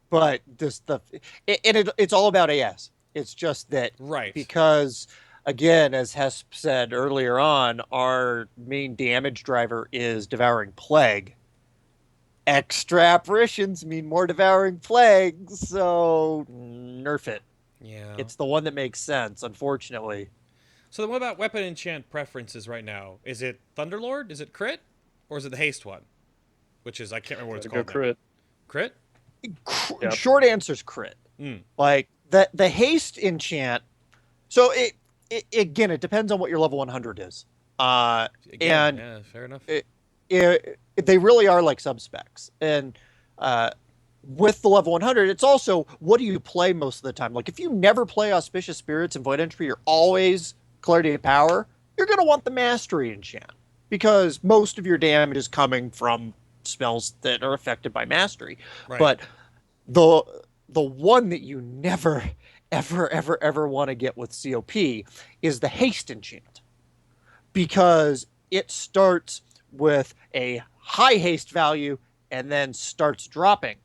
But it's all about AS. It's just that Right. because, again, as Hesp said earlier on, our main damage driver is Devouring Plague. Extra apparitions mean more Devouring Plague, so nerf it. Yeah. It's the one that makes sense, unfortunately. So then what about weapon enchant preferences right now? Is it Thunderlord? Is it crit? Or is it the haste one? Which is, I can't remember what it's Gotta go called now. crit. Crit? Yep. Short answer's crit. Mm. Like the haste enchant. So again, it depends on what your level 100 is. Again, and yeah, fair enough. they really are like subspecs. And with the level 100, it's also what do you play most of the time? Like if you never play Auspicious Spirits and Void Entry, you're always Clarity of Power, you're going to want the Mastery enchant because most of your damage is coming from spells that are affected by Mastery. Right. But the one that you never ever want to get with COP is the haste enchant because it starts with a high haste value and then starts dropping,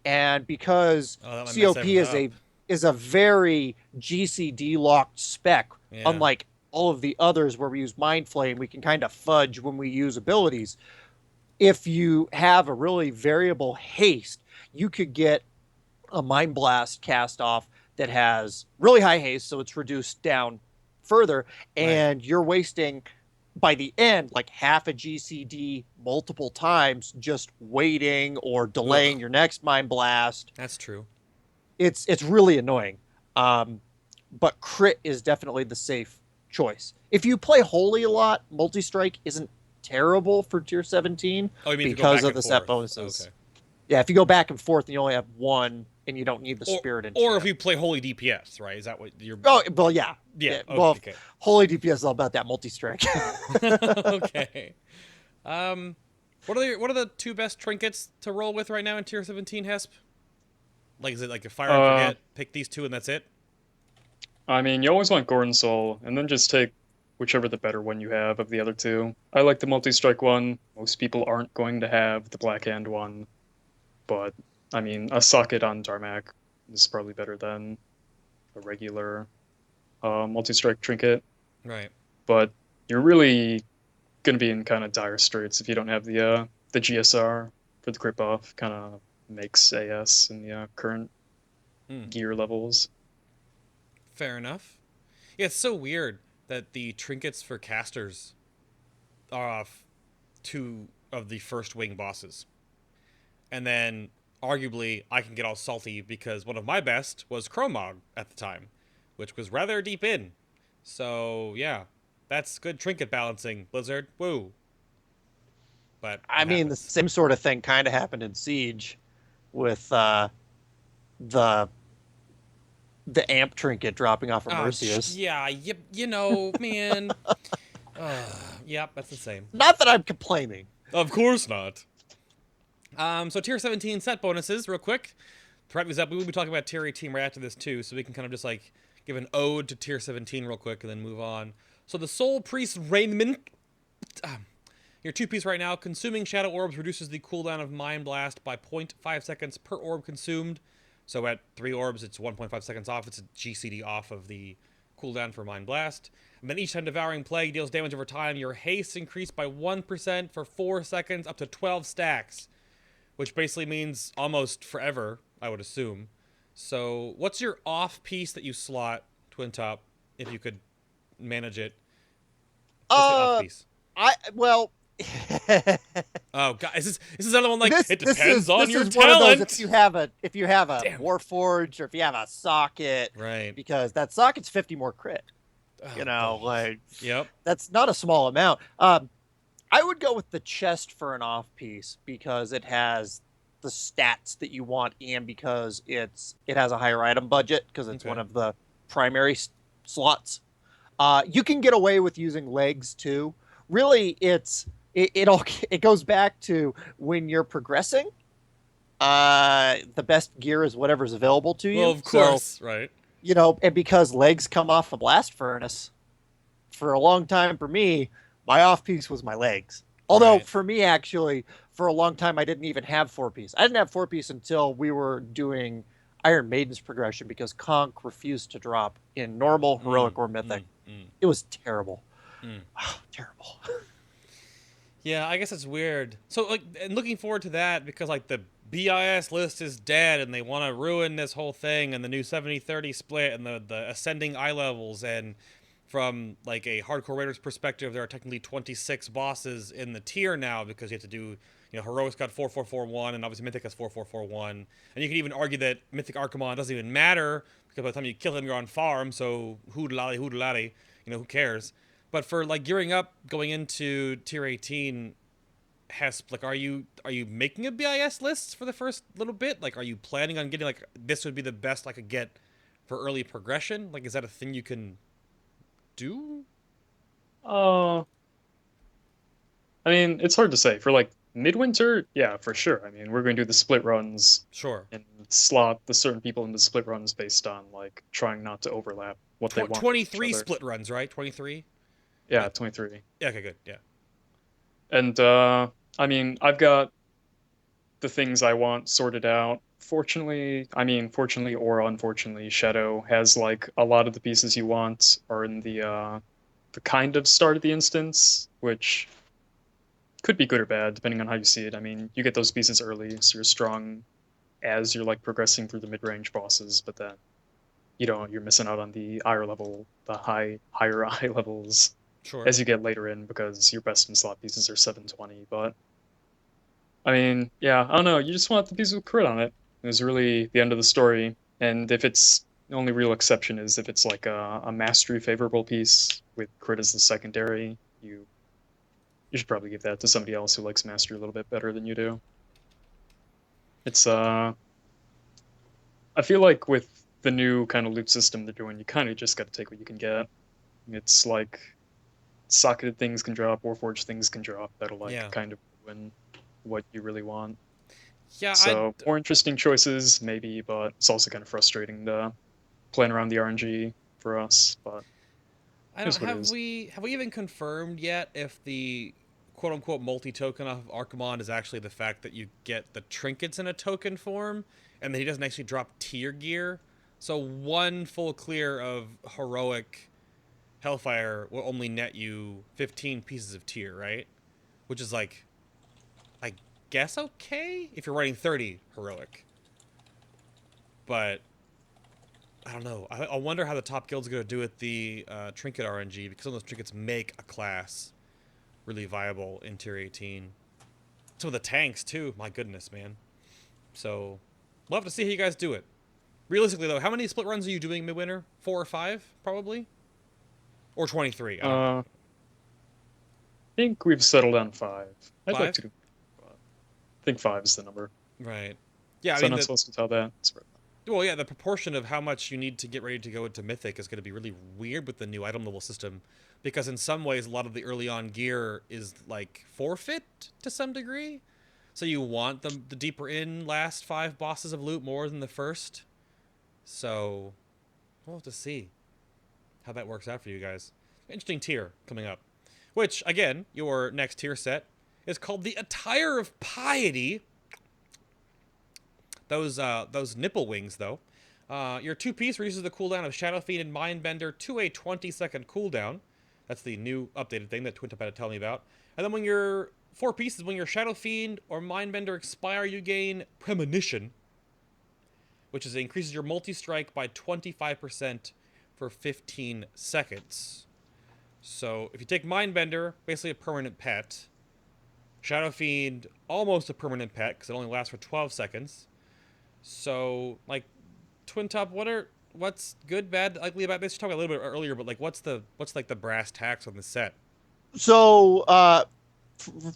and because COP is a very GCD locked spec, Yeah. unlike all of the others where we use Mind Flame, we can kind of fudge when we use abilities. If you have a really variable haste, you could get a Mind Blast cast off that has really high haste, so it's reduced down further, and Right. you're wasting, by the end, like half a GCD multiple times just waiting or delaying your next Mind Blast. That's true. It's really annoying. But crit is definitely the safe choice. If you play Holy a lot, Multi-Strike isn't terrible for tier 17 because of the set bonuses. Okay. Yeah, if you go back and forth and you only have one and you don't need the spirit enchant. Or if you play Holy DPS, right? Is that what you're... Oh, well, yeah. Yeah. Well, Okay. Holy DPS is all about that multi-strike. Okay. What are the two best trinkets to roll with right now in tier 17, Hesp? Like, is it like a fire and forget? Pick these two and that's it? I mean, you always want Gordon Soul, and then just take whichever the better one you have of the other two. I like the multi-strike one. Most people aren't going to have the Black Hand one. But, I mean, a socket on Darmak is probably better than a regular multi-strike trinket. Right. But you're really going to be in kind of dire straits if you don't have the GSR for the crit buff. Kind of makes AS in the current gear levels. Fair enough. Yeah, it's so weird that the trinkets for casters are off two of the first wing bosses. And then, arguably, I can get all salty because one of my best was Chromog at the time, which was rather deep in. So, yeah, that's good trinket balancing, Blizzard. Woo. But I mean, the same sort of thing kind of happened in Siege with the amp trinket dropping off of Mercius. Yeah, you know, man. Yep, that's the same. Not that I'm complaining. Of course not. So tier 17 set bonuses, real quick. To wrap these up, we will be talking about tier 18 right after this too, so we can kind of just like give an ode to tier 17 real quick and then move on. So the Soul Priest Raiment, your 2-piece right now, consuming Shadow Orbs reduces the cooldown of Mind Blast by 0.5 seconds per orb consumed. So at 3 orbs, it's 1.5 seconds off. It's a GCD off of the cooldown for Mind Blast. And then each time Devouring Plague deals damage over time, your haste increased by 1% for 4 seconds up to 12 stacks. Which basically means almost forever, I would assume. So, what's your off piece that you slot, Twintop, if you could manage it? What's the off piece? Well. Oh God, is this another one like it depends on your talent? One of those if you have a Warforged or if you have a socket, right? Because that socket's 50 more crit. Yep. That's not a small amount. I would go with the chest for an off piece because it has the stats that you want and because it has a higher item budget because it's one of the primary slots. You can get away with using legs too. Really, it goes back to when you're progressing. The best gear is whatever's available to you. Well, of course, right. You know, and because legs come off a blast furnace, for a long time for me, my off piece was my legs. Although Right. for me, actually, for a long time, I didn't even have four-piece. I didn't have four-piece until we were doing Iron Maiden's progression because Conk refused to drop in normal, Mm, heroic, or mythic. mm, mm, It was terrible. mm. Terrible. Yeah, I guess it's weird. So, like, and looking forward to that because, like, the BIS list is dead and they want to ruin this whole thing and the new 70-30 split and the ascending eye levels. And from, like, a hardcore raider's perspective, there are technically 26 bosses in the tier now because you have to do, Heroic's got 4441 and obviously Mythic has 4441. And you can even argue that Mythic Archimon doesn't even matter because by the time you kill him, you're on farm, so hoodalally, who cares? But for like gearing up going into tier 18, Hesp, like are you making a BIS list for the first little bit? Like are you planning on getting like this would be the best I could get for early progression? Like is that a thing you can do? Uh, I mean, it's hard to say. For like Midwinter, yeah, for sure. I mean, we're going to do the split runs Sure. and slot the certain people into split runs based on like trying not to overlap what they want with each 23 other. split runs, right? 23? Yeah, Yeah. 23. Yeah, okay, good. Yeah. And I mean, I've got the things I want sorted out. Fortunately or unfortunately, Shadow has like a lot of the pieces you want are in the kind of start of the instance, which could be good or bad depending on how you see it. I mean, you get those pieces early, so you're strong as you're like progressing through the mid-range bosses, but then you're missing out on the higher level, the higher eye levels Sure. as you get later in because your best in slot pieces are 720. But I mean, yeah, I don't know. You just want the piece with crit on it. It was really the end of the story. And if it's the only real exception is if it's like a mastery favorable piece with crit as the secondary, you should probably give that to somebody else who likes mastery a little bit better than you do. It's I feel like with the new kind of loot system they're doing, you kind of just got to take what you can get. It's like socketed things can drop, warforged things can drop that'll like Yeah. kind of ruin what you really want. Yeah, So more interesting choices, maybe, but it's also kind of frustrating to plan around the RNG for us. But I don't here's what it have is. we even confirmed yet if the quote unquote multi token off of Archimon is actually the fact that you get the trinkets in a token form and that he doesn't actually drop tier gear. So one full clear of heroic Hellfire will only net you 15 pieces of tier, right? Which is like I guess okay if you're running 30 heroic. But I don't know. I wonder how the top guild's going to do with the trinket RNG because some of those trinkets make a class really viable in tier 18. Some of the tanks too. My goodness, man. So we'll have to see how you guys do it. Realistically though, how many split runs are you doing Midwinter? 4 or 5 probably, or 23. I don't know. I think we've settled on 5. I'd like 5. to do, but I think 5 is the number. Right. Yeah. I So I'm mean not the supposed to tell that. well, yeah, the proportion of how much you need to get ready to go into Mythic is going to be really weird with the new item level system, because in some ways a lot of the early on gear is like forfeit to some degree. So you want the deeper in last 5 bosses of loot more than the first. So we'll have to see how that works out for you guys. Interesting tier coming up. Which, again, your next tier set is called the Attire of Piety. Those nipple wings, though. Your 2-piece reduces the cooldown of Shadow Fiend and Mindbender to a 20-second cooldown. That's the new updated thing that Twintop had to tell me about. And then when your 4 pieces, when your Shadow Fiend or Mindbender expire, you gain Premonition, which increases your multi-strike by 25% for 15 seconds. So if you take Mindbender, basically a permanent pet. Shadow Fiend, almost a permanent pet, because it only lasts for 12 seconds. So, like, Twintop, what's good, bad, ugly about this? You talked about a little bit earlier, but like, what's like the brass tacks on the set? So,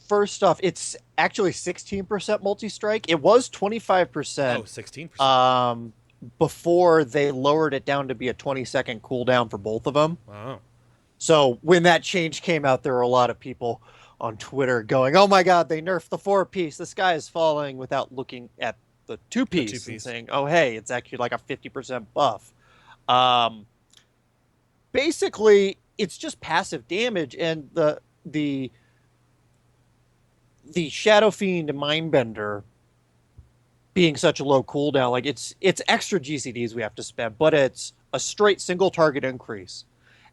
first off, it's actually 16% multi-strike. It was Oh, 25% 16%. before they lowered it down to be a 20-second cooldown for both of them. Wow. So when that change came out, there were a lot of people on Twitter going, "Oh my God, they nerfed the 4-piece. The sky is falling," without looking at the two The piece and 2-piece. saying, "Oh hey, it's actually like a 50% buff." Um, Basically, it's just passive damage, and the the Shadow Fiend Mindbender being such a low cooldown, like it's extra GCDs we have to spend, but it's a straight single target increase.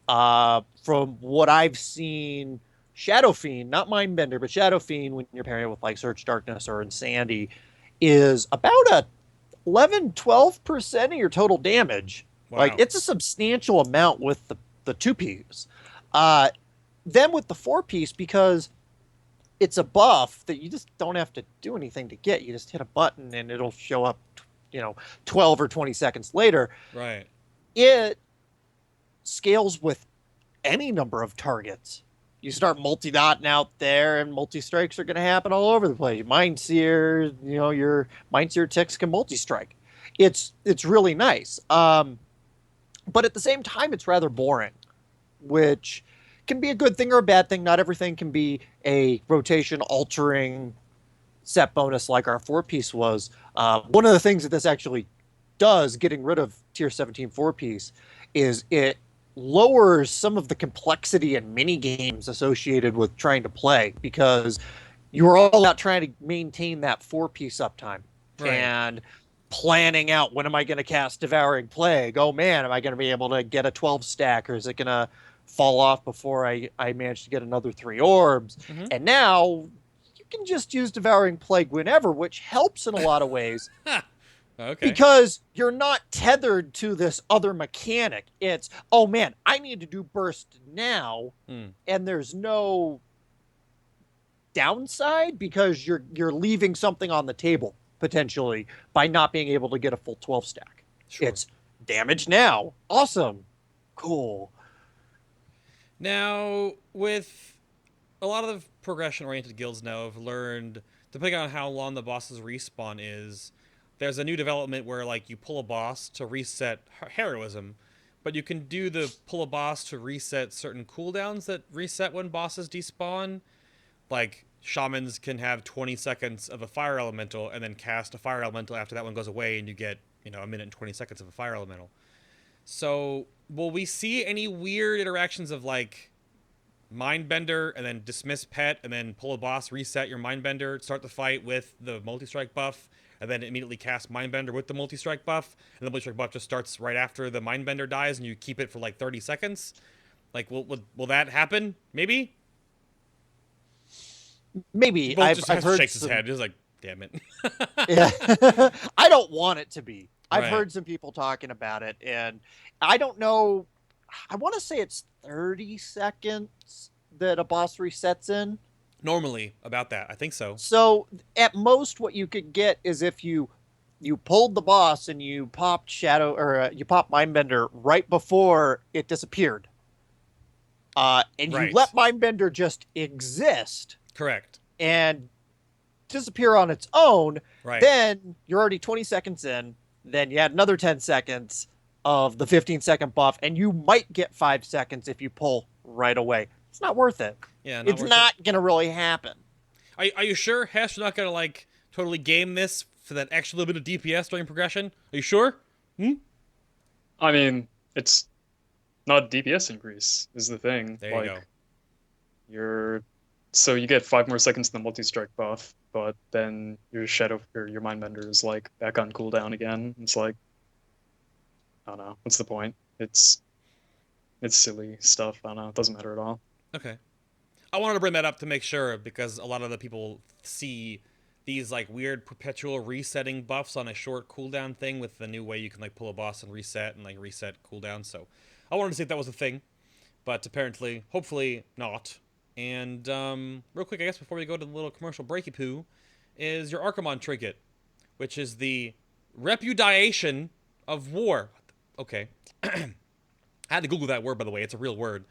From what I've seen, Shadow Fiend, not Mindbender, but Shadow Fiend, when you're pairing it with like Search Darkness or Insanity, is about a 11-12% of your total damage. Like Wow. it's a substantial amount with the two piece. Then with the four piece, because it's a buff that you just don't have to do anything to get. You just hit a button and it'll show up, 12 or 20 seconds later. Right. It scales with any number of targets. You start multi-dotting out there, and multi-strikes are going to happen all over the place. Mindseer, your Mindseer ticks can multi-strike. It's really nice. But at the same time, it's rather boring, which can be a good thing or a bad thing. Not everything can be a rotation-altering set bonus like our four-piece was. One of the things that this actually does, getting rid of tier 17 four-piece, is it lowers some of the complexity and mini games associated with trying to play, because you're all out trying to maintain that four-piece uptime. Right. And planning out, when am I going to cast Devouring Plague? Oh man, am I going to be able to get a 12 stack, or is it going to fall off before I manage to get another 3 orbs? Mhm. And now you can just use Devouring Plague whenever, which helps in a lot of ways. Okay. Because you're not tethered to this other mechanic. It's, oh man, I need to do burst now, and there's no downside because you're leaving something on the table potentially by not being able to get a full 12 stack. Sure. It's damage now. Awesome. Cool. Now, with a lot of the progression-oriented guilds now have learned, depending on how long the boss's respawn is, there's a new development where, like, you pull a boss to reset heroism, but you can do the pull a boss to reset certain cooldowns that reset when bosses despawn. Like, shamans can have 20 seconds of a fire elemental and then cast a fire elemental after that one goes away, and you get, a minute and 20 seconds of a fire elemental. So, will we see any weird interactions of, like, Mindbender and then dismiss pet and then pull a boss, reset your Mindbender, start the fight with the multi-strike buff, and then immediately cast Mindbender with the multi-strike buff, and the multi-strike buff just starts right after the Mindbender dies, and you keep it for like 30 seconds? Like, will that happen? Maybe? Maybe. Both I've just heard shakes his head. He's like, damn it. Yeah. I don't want it to be. I've Right. heard some people talking about it, and I don't know. I want to say it's 30 seconds that a boss resets in. Normally, about that. I think so. So at most, what you could get is if you pulled the boss and you popped Shadow, or you popped Mindbender right before it disappeared, and Right. you let Mindbender just exist Correct. and disappear on its own. Right. Then you're already 20 seconds in. Then you add another 10 seconds of the 15-second buff, and you might get 5 seconds if you pull right away. It's not worth it. Yeah, It's not going to really happen. Are you sure Hesp not going to, like, totally game this for that extra little bit of DPS during progression? Are you sure? I mean, it's not DPS increase is the thing. There you go. So you get 5 more seconds in the multi-strike buff, but then your Shadow or your Mindbender is like back on cooldown again. It's like, I don't know. What's the point? It's silly stuff. I don't know. It doesn't matter at all. Okay. I wanted to bring that up to make sure, because a lot of the people see these, like, weird perpetual resetting buffs on a short cooldown thing with the new way you can, like, pull a boss and reset cooldown. So I wanted to see if that was a thing, but apparently, hopefully not. And real quick, I guess before we go to the little commercial breaky poo, is your Archimon trinket, which is the repudiation of war. Okay. I had to Google that word, by the way. It's a real word.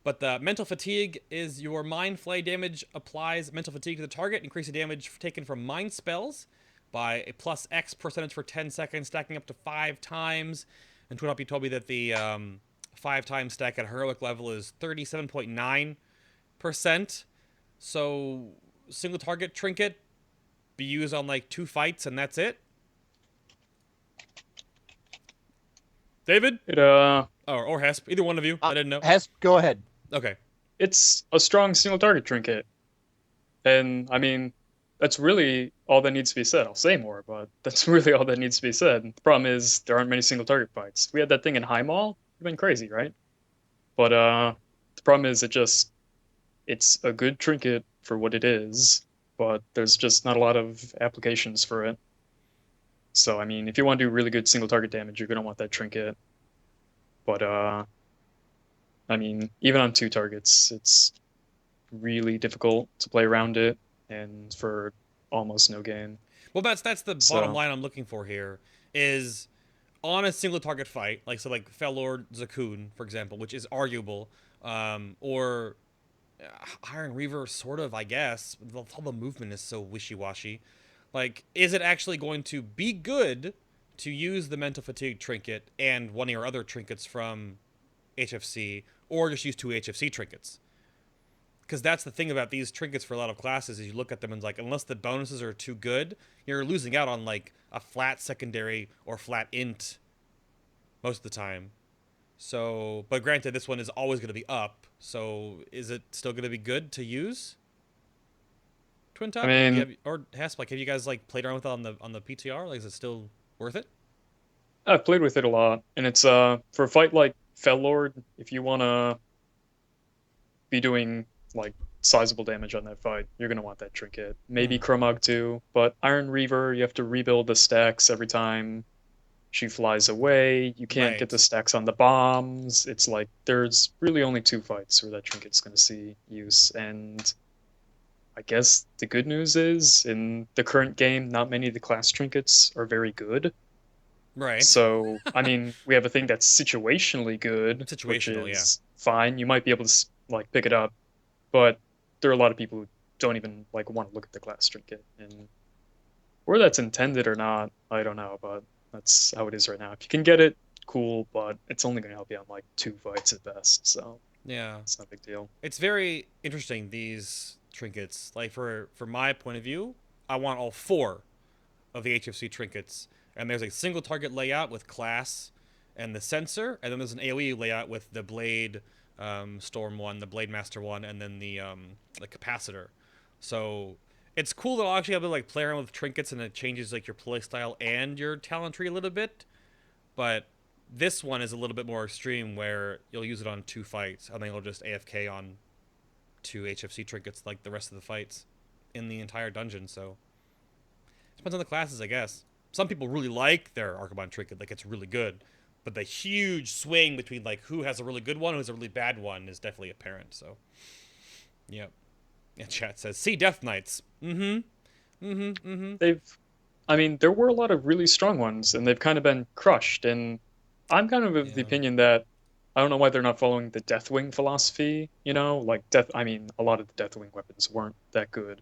But the mental fatigue is your mind flay damage applies mental fatigue to the target, increasing damage taken from mind spells by a plus X percentage for 10 seconds, stacking up to 5 times. And Twintop, you told me that the 5 times stack at heroic level is 37.9%. So single target trinket be used on like 2 fights and that's it. David? Or Hesp, either one of you. I didn't know. Hesp, go ahead. Okay. It's a strong single target trinket. And I mean, that's really all that needs to be said. I'll say more, but that's really all that needs to be said. The problem is there aren't many single target fights. We had that thing in High Mall. It's been crazy, right? But the problem is it's a good trinket for what it is, but there's just not a lot of applications for it. So I mean, if you want to do really good single target damage, you're gonna want that trinket. But I mean, even on 2 targets, it's really difficult to play around it, and for almost no gain. Well, that's the bottom So line I'm looking for here. Is on a single target fight, like Felord Zakun, for example, which is arguable, or Iron Reaver, sort of, I guess. All the movement is so wishy-washy. Like, is it actually going to be good to use the mental fatigue trinket and one of your other trinkets from HFC, or just use 2 HFC trinkets? Because that's the thing about these trinkets for a lot of classes is you look at them and like, unless the bonuses are too good, you're losing out on like a flat secondary or flat int most of the time. So, but granted, this one is always going to be up. So, is it still going to be good to use? I Twintop, mean, or Hesp, like, have you guys like played around with it on the PTR? Like, is it still worth it? I've played with it a lot, and it's for a fight like Felord, if you wanna be doing like sizable damage on that fight, you're gonna want that trinket. Maybe Kromog too, but Iron Reaver, you have to rebuild the stacks every time she flies away. You can't get the Right. stacks on the bombs. It's like there's really only 2 fights where that trinket's gonna see use, and I guess the good news is in the current game, not many of the class trinkets are very good. Right. So, I mean, we have a thing that's situationally good, which Situational, yeah. is fine. You might be able to like pick it up, but there are a lot of people who don't even like want to look at the class trinket, and where that's intended or not, I don't know, but that's how it is right now. If you can get it, cool, but it's only going to help you on like 2 fights at best, so Yeah. it's not a big deal. It's very interesting, these trinkets. Like, for my point of view, I want all 4 of the HFC trinkets. And there's a single target layout with class and the sensor, and then there's an AoE layout with the blade storm one, the blade master one, and then the capacitor. So it's cool that I'll actually have to like play around with trinkets, and it changes like your playstyle and your talent tree a little bit. But this one is a little bit more extreme, where you'll use it on 2 fights, and then you'll just AFK on 2 HFC trinkets like the rest of the fights in the entire dungeon. So depends on the classes, I guess. Some people really like their Archibald trinket, like it's really good, but the huge swing between like who has a really good one, who has a really bad one, is definitely apparent. So, yep. Yeah, chat says, "See Death Knights." Mm-hmm. Mm-hmm. Mm-hmm. They've, I mean, there were a lot of really strong ones, and they've kind of been crushed. And I'm kind of the Yeah. opinion that I don't know why they're not following the Deathwing philosophy. You know, like I mean, a lot of the Deathwing weapons weren't that good,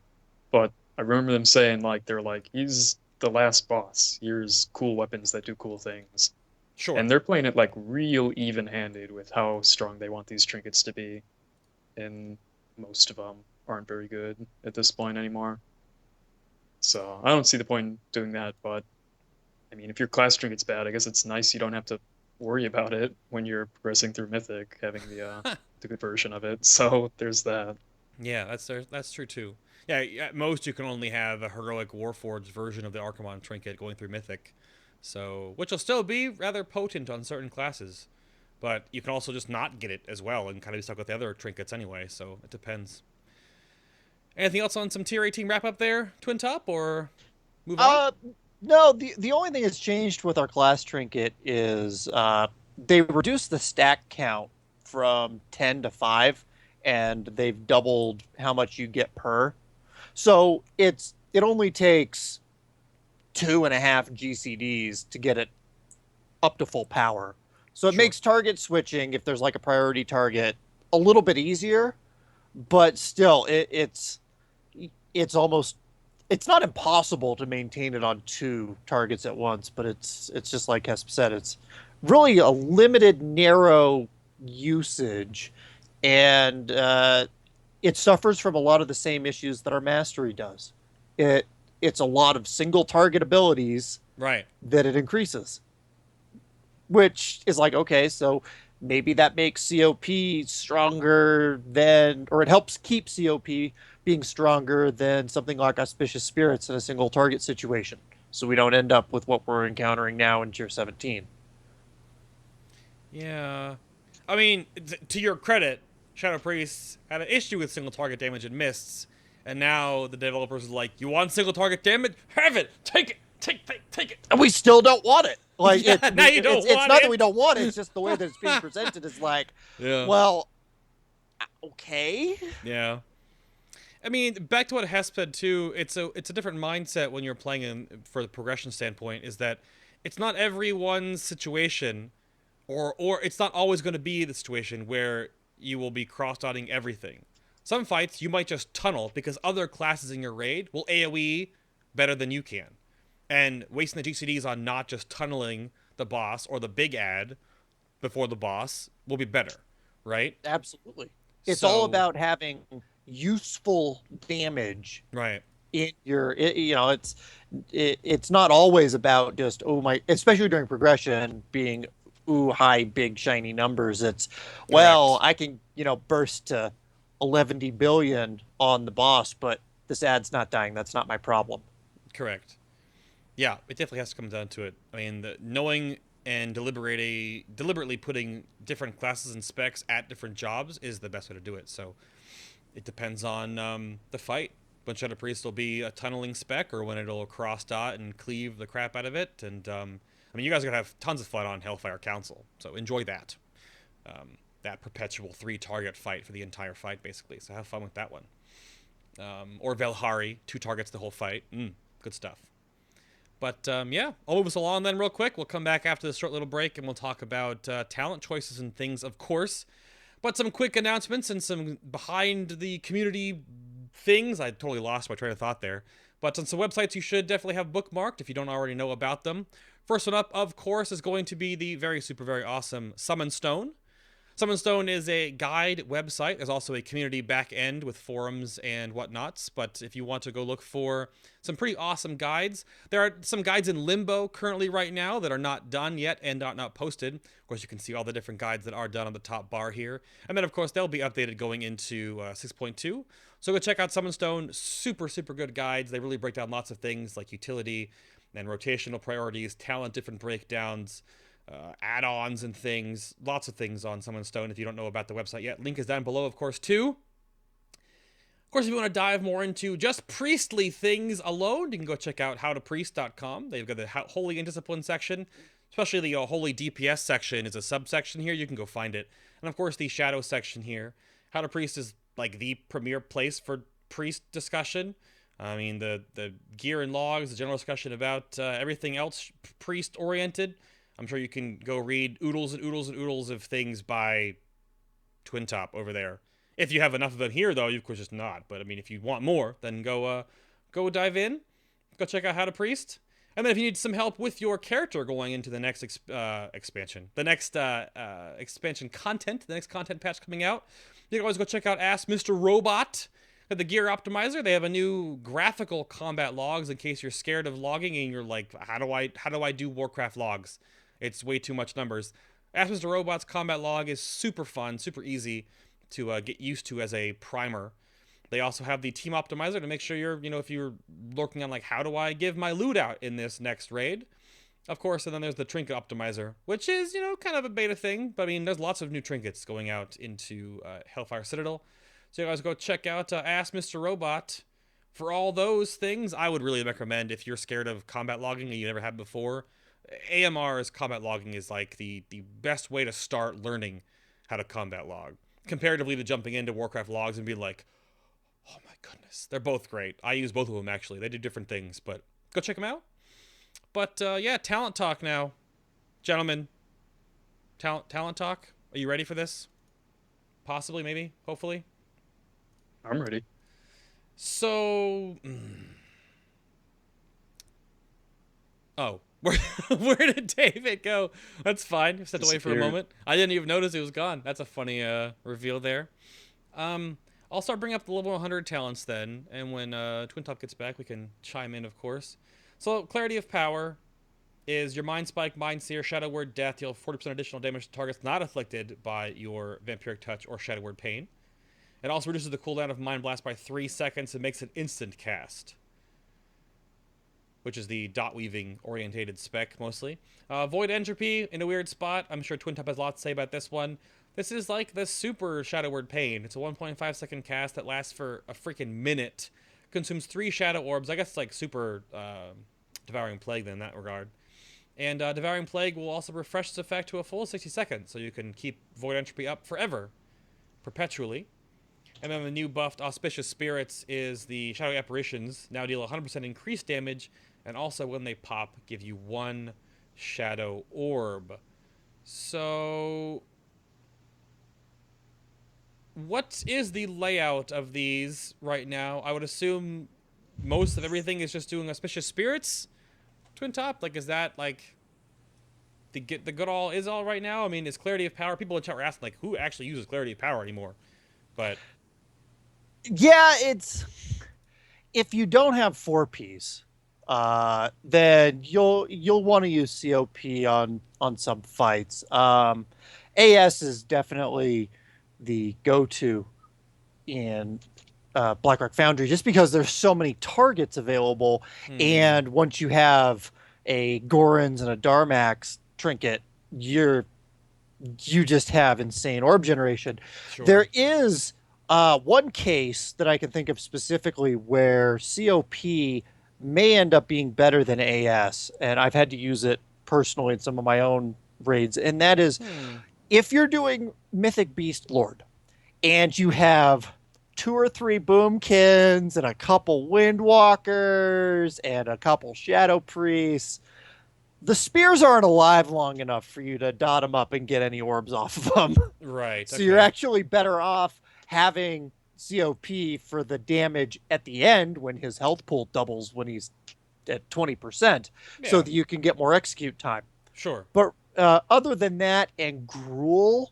but I remember them saying like they're like he's the last boss. Here's cool weapons that do cool things, Sure. and they're playing it like real even-handed with how strong they want these trinkets to be, and most of them aren't very good at this point anymore. So I don't see the point in doing that, but I mean, if your class trinket's bad, I guess it's nice you don't have to worry about it when you're progressing through Mythic, having the good version of it. So there's that. Yeah, that's true too. Yeah, at most you can only have a heroic Warforged version of the Archimon trinket going through Mythic, so which will still be rather potent on certain classes. But you can also just not get it as well and kind of be stuck with the other trinkets anyway, so it depends. Anything else on some tier 18 wrap up there, Twintop, or move on? No, the only thing that's changed with our class trinket is they reduced the stack count from 10 to 5, and they've doubled how much you get per. So it only takes 2.5 GCDs to get it up to full power. So it Sure. makes target switching, if there's like a priority target, a little bit easier, but still it's almost, it's not impossible to maintain it on 2 targets at once, but it's just like Hesp said, it's really a limited, narrow usage, and it suffers from a lot of the same issues that our mastery does. It's a lot of single target abilities Right. that it increases, which is like, okay, so maybe that makes COP stronger than, or it helps keep COP being stronger than something like Auspicious Spirits in a single target situation. So we don't end up with what we're encountering now in Tier 17. Yeah. I mean, to your credit, Shadow Priest had an issue with single target damage and mists, and now the developers are like, you want single target damage? Have it! Take it! Take it! And we still don't want it. Like Yeah, now you don't it's want not it. that we don't want it. It's just the way that it's being presented is like, Yeah. well, okay. Yeah. I mean, back to what Hesp said too. It's a different mindset when you're playing for the progression standpoint. Is that it's not everyone's situation, or it's not always going to be the situation where you will be cross-dotting everything. Some fights you might just tunnel because other classes in your raid will AoE better than you can, and wasting the GCDs on not just tunneling the boss or the big ad before the boss will be better, right? Absolutely. It's So, all about having useful damage right, in your it's not always about just oh my, especially during progression, being ooh high big shiny numbers. It's well, correct. I can burst to 11 billion on the boss, but this ad's not dying. That's not my problem. Correct. Yeah, it definitely has to come down to it. I mean, knowing and deliberately putting different classes and specs at different jobs is the best way to do it. So it depends on the fight. When Shadow Priest will be a tunneling spec, or when it'll cross dot and cleave the crap out of it. And I mean, you guys are gonna have tons of fun on Hellfire Council, so enjoy that. That perpetual 3-target fight for the entire fight, basically. So have fun with that one. Or Velhari, 2 targets the whole fight. Good stuff. But yeah, I'll move us along then real quick. We'll come back after this short little break and we'll talk about talent choices and things, of course. But some quick announcements and some behind the community things. I totally lost my train of thought there. But on some websites you should definitely have bookmarked if you don't already know about them. First one up, of course, is going to be the very awesome Summon Stone. Summon Stone is a guide website. There's also a community back end with forums and whatnots. But if you want to go look for some pretty awesome guides, there are some guides in limbo currently right now that are not done yet and are not posted. Of course, you can see all the different guides that are done on the top bar here. And then, of course, they'll be updated going into 6.2. So go check out Summon Stone. Super good guides. They really break down lots of things like utility and rotational priorities, talent different breakdowns, add-ons and things, lots of things on Summon Stone if you don't know about the website yet. Link is down below, of course, too. Of course, if you want to dive more into just priestly things alone, you can go check out howtopriest.com. They've got the Holy Indiscipline section, especially the Holy DPS section is a subsection here. You can go find it. And, of course, the Shadow section here. How to Priest is like the premier place for priest discussion. I mean, the gear and logs, the general discussion about everything else priest-oriented. I'm sure you can go read oodles and oodles and oodles of things by Twintop over there. If you have enough of them here, though, you of course just not. But I mean, if you want more, then go dive in. Go check out How to Priest. And then if you need some help with your character going into the next expansion, the next expansion content, the next content patch coming out, you can always go check out Ask Mr. Robot at the Gear Optimizer. They have a new graphical combat logs in case you're scared of logging and you're like, how do I do Warcraft logs? It's way too much numbers. Ask Mr. Robot's combat log is super fun, super easy to get used to as a primer. They also have the team optimizer to make sure you're, if you're lurking on like, how do I give my loot out in this next raid? Of course, and then there's the trinket optimizer, which is, kind of a beta thing. But I mean, there's lots of new trinkets going out into Hellfire Citadel. So you guys go check out Ask Mr. Robot for all those things. I would really recommend if you're scared of combat logging and you never had before. AMR's combat logging is like the best way to start learning how to combat log, comparatively to jumping into Warcraft logs and be like, oh my goodness, they're both great. I use both of them actually. They do different things, but go check them out. But yeah, talent talk now, gentlemen. Talent talk. Are you ready for this? Possibly, maybe, hopefully. I'm ready. So, oh. Where did David go? That's fine. Stepped away for a moment. I didn't even notice he was gone. That's a funny reveal there. I'll start bringing up the level 100 talents then, and when Twintop gets back, we can chime in, of course. So, Clarity of Power is your Mind Spike, Mind Sear, Shadow Word, Death deal 40% additional damage to targets not afflicted by your Vampiric Touch or Shadow Word Pain. It also reduces the cooldown of Mind Blast by 3 seconds and makes it instant cast, which is the dot weaving orientated spec mostly. Void Entropy in a weird spot. I'm sure Twintop has a lot to say about this one. This is like the super Shadow Word Pain. It's a 1.5 second cast that lasts for a freaking minute. Consumes 3 Shadow Orbs. I guess it's like super Devouring Plague then in that regard. And Devouring Plague will also refresh its effect to a full 60 seconds, so you can keep Void Entropy up forever, perpetually. And then the new buffed Auspicious Spirits is the Shadowy Apparitions, now deal 100% increased damage, and also when they pop, give you 1 Shadow Orb. So, what is the layout of these right now? I would assume most of everything is just doing Auspicious Spirits? Twintop? Like, is that, like, the good all is all right now? I mean, is Clarity of Power... People in chat were asking, like, who actually uses Clarity of Power anymore? But... Yeah, it's... If you don't have 4Ps, then you'll want to use COP on some fights. AS is definitely the go-to in Blackrock Foundry, just because there's so many targets available, and once you have a Gorons and a Darmax trinket, you just have insane orb generation. Sure. There is one case that I can think of specifically where COP may end up being better than AS, and I've had to use it personally in some of my own raids, and that is if you're doing Mythic Beast Lord and you have 2 or 3 Boomkins and a couple Windwalkers and a couple Shadow Priests, the spears aren't alive long enough for you to dot them up and get any orbs off of them. Right. So you're actually better off having COP for the damage at the end when his health pool doubles when he's at 20%, so that you can get more execute time. Sure. But other than that and Gruul,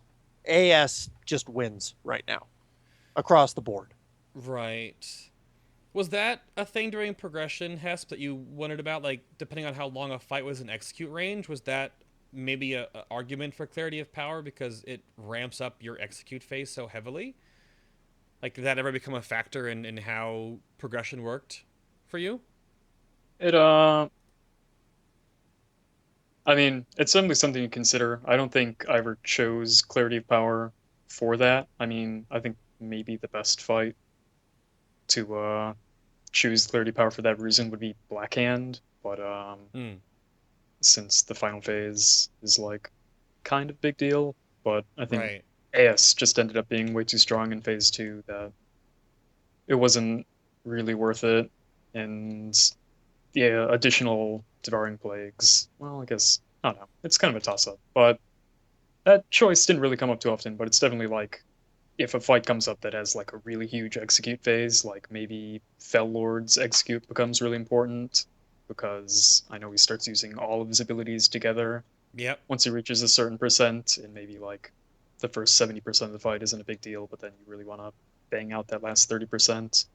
AS just wins right now across the board. Right. Was that a thing during progression, Hesp, that you wondered about? Like, depending on how long a fight was in execute range, was that maybe a argument for Clarity of Power because it ramps up your execute phase so heavily? Like, did that ever become a factor in how progression worked for you? I mean, it's certainly something to consider. I don't think I ever chose Clarity of Power for that. I mean, I think maybe the best fight to choose Clarity of Power for that reason would be Blackhand, but since the final phase is like kind of big deal, but I think AS just ended up being way too strong in phase 2 that it wasn't really worth it, and yeah, additional Devouring Plagues, well, I guess, I don't know, it's kind of a toss-up, but that choice didn't really come up too often, but it's definitely like, if a fight comes up that has like a really huge execute phase, like maybe Fellord's execute becomes really important, because I know he starts using all of his abilities together. Yep. Once he reaches a certain percent, and maybe like the first 70% of the fight isn't a big deal, but then you really want to bang out that last 30%.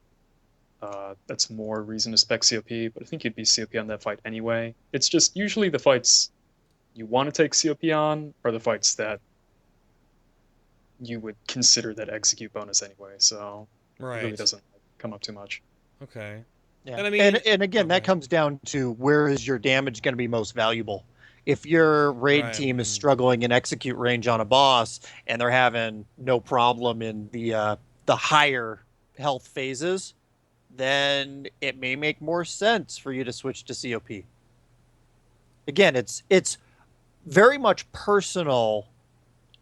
That's more reason to spec COP, but I think you'd be COP on that fight anyway. It's just usually the fights you want to take COP on are the fights that you would consider that execute bonus anyway, so it really doesn't come up too much. Okay. Yeah. And I mean, and again, that comes down to where is your damage going to be most valuable. If your raid team is struggling in execute range on a boss and they're having no problem in the higher health phases, then it may make more sense for you to switch to COP. Again, it's very much personal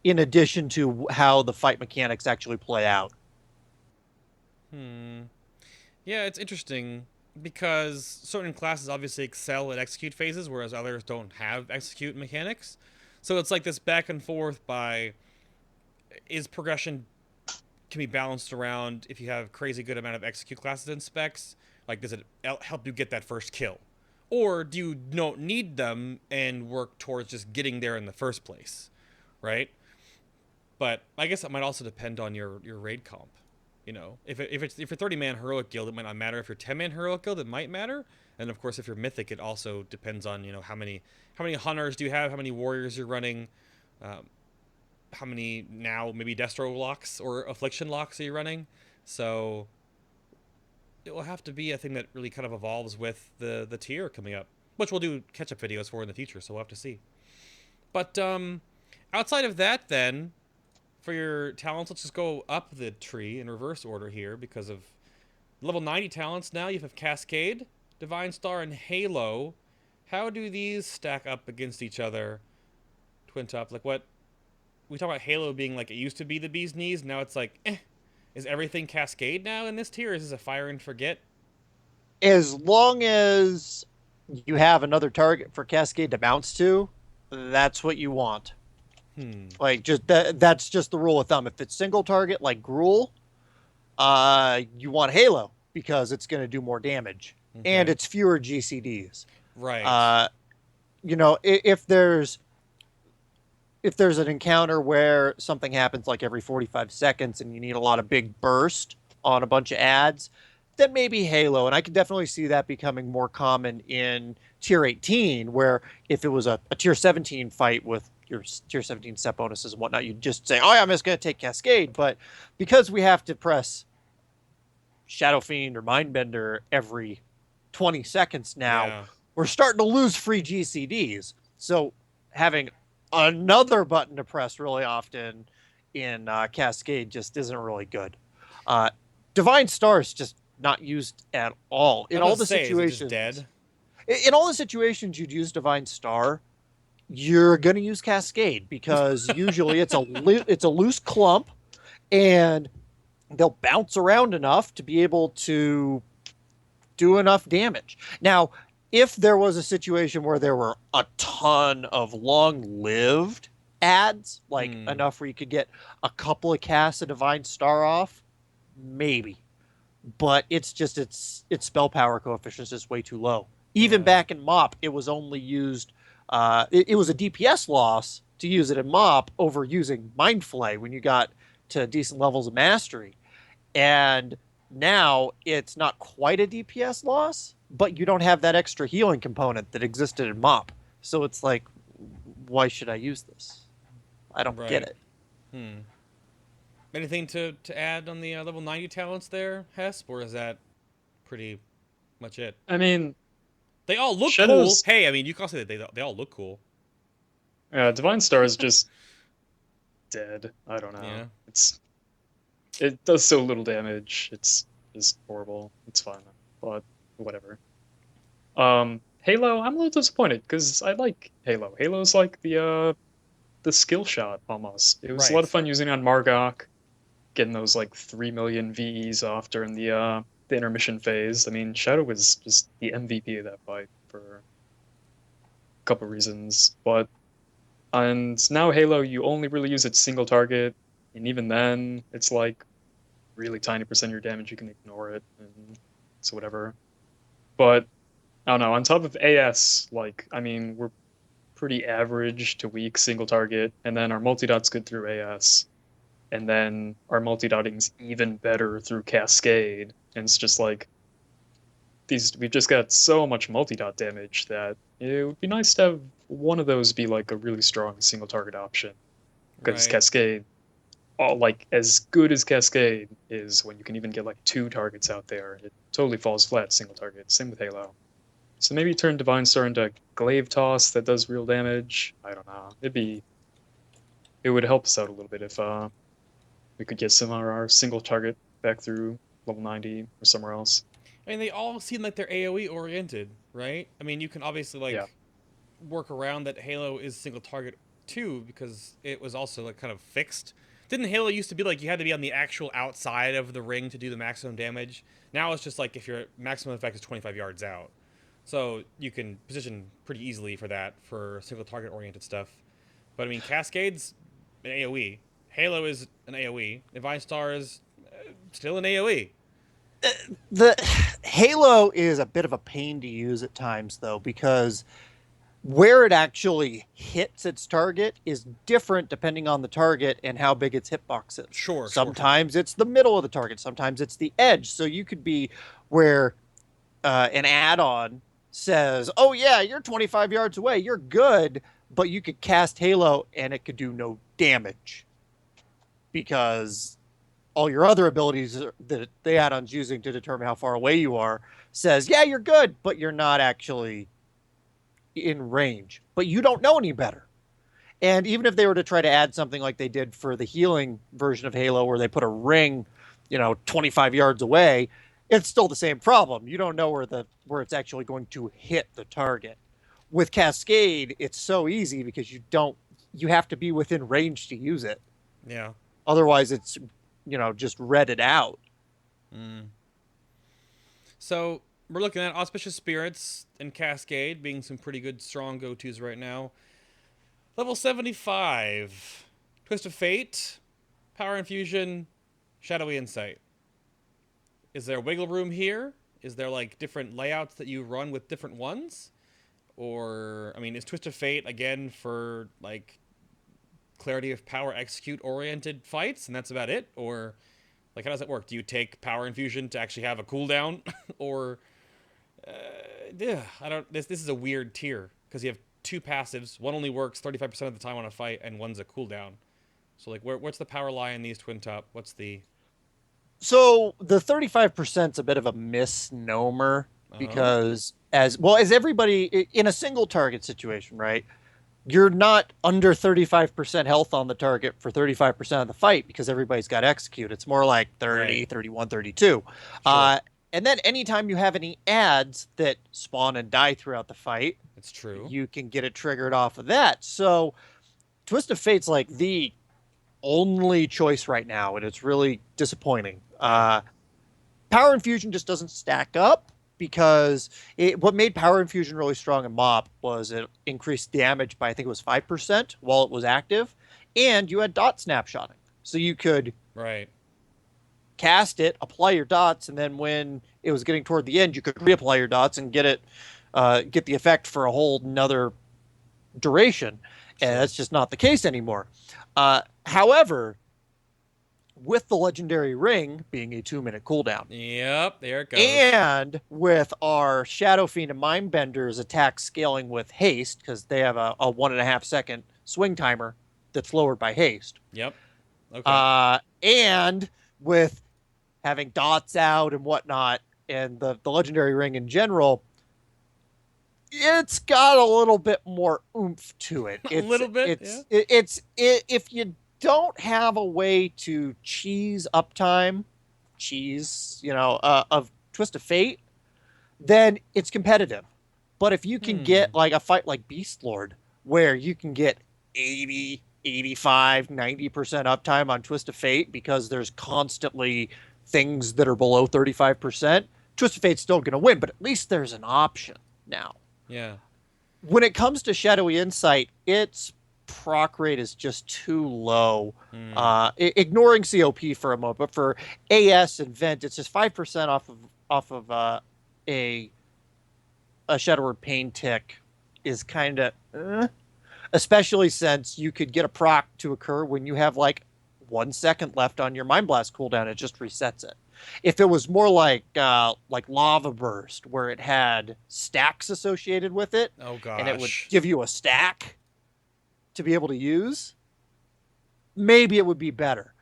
in addition to how the fight mechanics actually play out. Yeah, it's interesting because certain classes obviously excel at execute phases, whereas others don't have execute mechanics. So it's like this back and forth by, is progression can be balanced around if you have crazy good amount of execute classes and specs? Like, does it help you get that first kill? Or do you don't need them and work towards just getting there in the first place, right? But I guess that might also depend on your raid comp, you know, if you're 30-man heroic guild, it might not matter. If you're 10-man heroic guild, it might matter. And of course, if you're mythic, it also depends on, you know, how many hunters do you have, how many warriors you're running, how many now maybe destro locks or affliction locks are you running. So it will have to be a thing that really kind of evolves with the tier coming up, which we'll do catch-up videos for in the future, so we'll have to see. But outside of that, then, for your talents, let's just go up the tree in reverse order here, because of level 90 talents now. You have Cascade, Divine Star, and Halo. How do these stack up against each other, Twintop? Like, what... We talk about Halo being like it used to be the bee's knees, now it's like, is everything Cascade now in this tier? Is this a fire and forget? As long as you have another target for Cascade to bounce to, that's what you want. Like, just that's just the rule of thumb. If it's single target like Gruul, you want Halo because it's going to do more damage. Okay. And it's fewer GCDs. Right. You know, if there's an encounter where something happens like every 45 seconds and you need a lot of big burst on a bunch of ads, then maybe Halo. And I can definitely see that becoming more common in tier 18, where if it was a tier 17 fight with your tier 17 set bonuses and whatnot, you'd just say, oh yeah, I'm just going to take Cascade. But because we have to press Shadow Fiend or Mindbender every 20 seconds now, we're starting to lose free GCDs. So having another button to press really often in Cascade just isn't really good. Divine Star is just not used at all. In all the situations, dead? In all the situations you'd use Divine Star, you're going to use Cascade because usually it's a loose clump and they'll bounce around enough to be able to do enough damage. Now, if there was a situation where there were a ton of long-lived ads, like enough where you could get a couple of casts of Divine Star off, maybe. But it's just its spell power coefficient is just way too low. Even back in MOP, it was only used. It was a DPS loss to use it in MOP over using Mind Flay when you got to decent levels of mastery, and now it's not quite a DPS loss, but you don't have that extra healing component that existed in MOP. So it's like, why should I use this? I don't get it. Anything to add on the level 90 talents there, Hesp, or is that pretty much it? I mean, they all look cool. Hey, I mean, you can also say they all look cool. Yeah, Divine Star is just dead. I don't know. Yeah. It does so little damage. It's just horrible. It's fun, but whatever. Halo, I'm a little disappointed because I like Halo. Halo's like the skill shot almost. It was a lot of fun using on Margok, getting those like 3 million VEs off during the intermission phase. I mean, Shadow was just the MVP of that fight for a couple reasons, and now Halo, you only really use it single target, and even then, it's like really tiny % of your damage. You can ignore it, and so whatever. But I don't know. On top of AS, like, I mean, we're pretty average to weak single target, and then our multi-dot's good through AS, and then our multi-dotting's even better through Cascade, and it's just like we've just got so much multi-dot damage that it would be nice to have one of those be like a really strong single target option, because Cascade, like as good as Cascade is when you can even get like 2 targets out there, it totally falls flat single target. Same with Halo. So maybe turn Divine Star into Glaive Toss that does real damage. I don't know. It would help us out a little bit if we could get some of our single target back through level 90 or somewhere else. I mean, they all seem like they're AoE oriented, right? I mean, you can obviously work around that Halo is single target too, because it was also like kind of fixed. Didn't Halo used to be like you had to be on the actual outside of the ring to do the maximum damage? Now it's just like if your maximum effect is 25 yards out. So you can position pretty easily for that, for single target oriented stuff. But I mean, Cascade's an AoE. Halo is an AoE. Divine Star is still an AoE. The Halo is a bit of a pain to use at times, though, because Where it actually hits its target is different depending on the target and how big its hitbox is. Sure. Sometimes it's the middle of the target, sometimes it's the edge. So you could be where an add-on says, "Oh yeah, you're 25 yards away, you're good," but you could cast Halo and it could do no damage because all your other abilities that the add-on's using to determine how far away you are says, "Yeah, you're good," but you're not actually in range. But you don't know any better. And even if they were to try to add something like they did for the healing version of Halo, where they put a ring, 25 yards away, it's still the same problem. You don't know where it's actually going to hit the target. With Cascade, it's so easy because you have to be within range to use it. Yeah. Otherwise, it's just read it out. So we're looking at Auspicious Spirits and Cascade being some pretty good, strong go-tos right now. Level 75. Twist of Fate, Power Infusion, Shadowy Insight. Is there wiggle room here? Is there like different layouts that you run with different ones? Or, I mean, is Twist of Fate, again, for like Clarity of Power Execute oriented fights and that's about it? Or like, how does that work? Do you take Power Infusion to actually have a cooldown? Or, yeah, I don't, this is a weird tier because you have two passives. One only works 35% of the time on a fight, and one's a cooldown. So, like, what's the power lie in these Twintop? What's the... So the 35% is a bit of a misnomer because as everybody in a single target situation, right? You're not under 35% health on the target for 35% of the fight because everybody's got execute. It's more like 30, Right. 31, 32. Sure. And then anytime you have any adds that spawn and die throughout the fight, It's true. you can get it triggered off of that. So Twist of Fate's like the only choice right now, and it's really disappointing. Yeah. Power Infusion just doesn't stack up because what made Power Infusion really strong in MoP was it increased damage by, I think it was 5% while it was active, and you had dot snapshotting. So you could Right. cast it, apply your dots, and then when it was getting toward the end, you could reapply your dots and get the effect for a whole another duration. And Sure. that's just not the case anymore. However, with the legendary ring being a 2-minute cooldown, Yep, there it goes. and with our Shadow Fiend and Mindbender's attack scaling with haste, because they have a 1.5 second swing timer that's lowered by haste. Yep. Okay. And with having dots out and whatnot, and the legendary ring in general, it's got a little bit more oomph to it. A little bit, If you don't have a way to cheese uptime, of Twist of Fate, then it's competitive. But if you can get like a fight like Beastlord, where you can get 80, 85, 90% uptime on Twist of Fate because there's constantly things that are below 35%, Twist of Fate's still going to win, but at least there's an option now. Yeah. When it comes to Shadowy Insight, its proc rate is just too low. Ignoring COP for a moment, but for AS and Vent, it's just 5% off of a Shadowward Pain tick is kind of, especially since you could get a proc to occur when you have like 1 second left on your Mind Blast cooldown. It just resets it. If it was more like Lava Burst, where it had stacks associated with it, Oh gosh. and it would give you a stack to be able to use, maybe it would be better.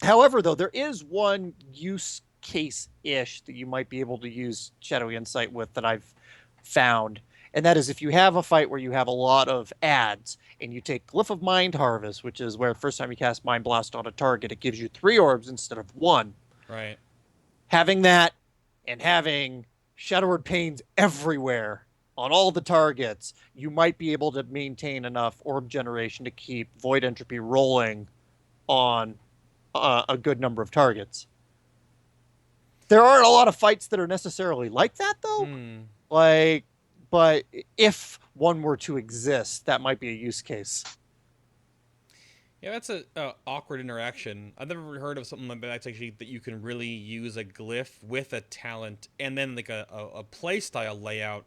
However, though, there is one use case-ish that you might be able to use Shadowy Insight with that I've found, and that is if you have a fight where you have a lot of adds, and you take Glyph of Mind Harvest, which is where the first time you cast Mind Blast on a target, it gives you 3 orbs instead of 1. Right. Having that and having Shadowward Pains everywhere on all the targets, you might be able to maintain enough orb generation to keep Void Entropy rolling on a good number of targets. There aren't a lot of fights that are necessarily like that, though. But if one were to exist, that might be a use case. Yeah, that's a awkward interaction. I've never heard of something like that actually that you can really use a glyph with a talent and then like a play style layout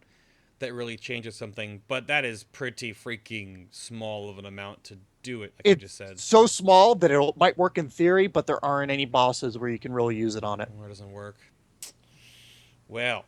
that really changes something, but that is pretty freaking small of an amount to do it, like you just said. It's so small that it might work in theory, but there aren't any bosses where you can really use it on it. Or it doesn't work. Well,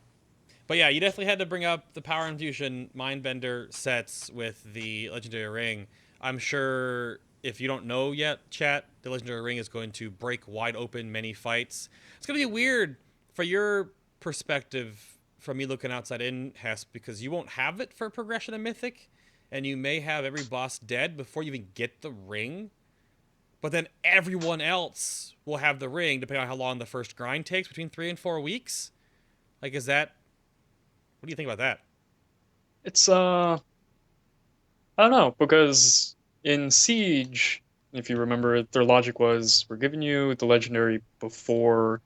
but yeah, you definitely had to bring up the Power Infusion Mindbender sets with the Legendary Ring. I'm sure if you don't know yet, chat, the Legendary Ring is going to break wide open many fights. It's going to be weird for your perspective from me looking outside in, Hesp, because you won't have it for progression in Mythic, and you may have every boss dead before you even get the ring. But then everyone else will have the ring, depending on how long the first grind takes, between 3 and 4 weeks. Like, is that... What do you think about that? It's I don't know, because in Siege, if you remember, their logic was we're giving you the legendary before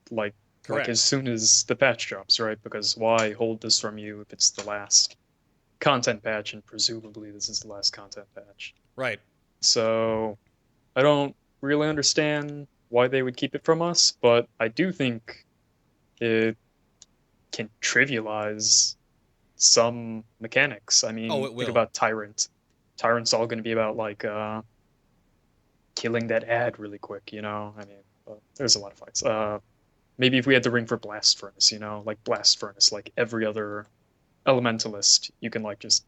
like Correct. as soon as the patch drops, right? Because why hold this from you if it's the last content patch, and presumably this is the last content patch. Right. So I don't really understand why they would keep it from us, but I do think it can trivialize some mechanics. I mean, Oh, it will. think about Tyrant. Tyrant's all going to be about like killing that ad really quick, you know? I mean, there's a lot of fights. Maybe if we had the ring for Blast Furnace, you know, like Blast Furnace, like every other elementalist, you can like just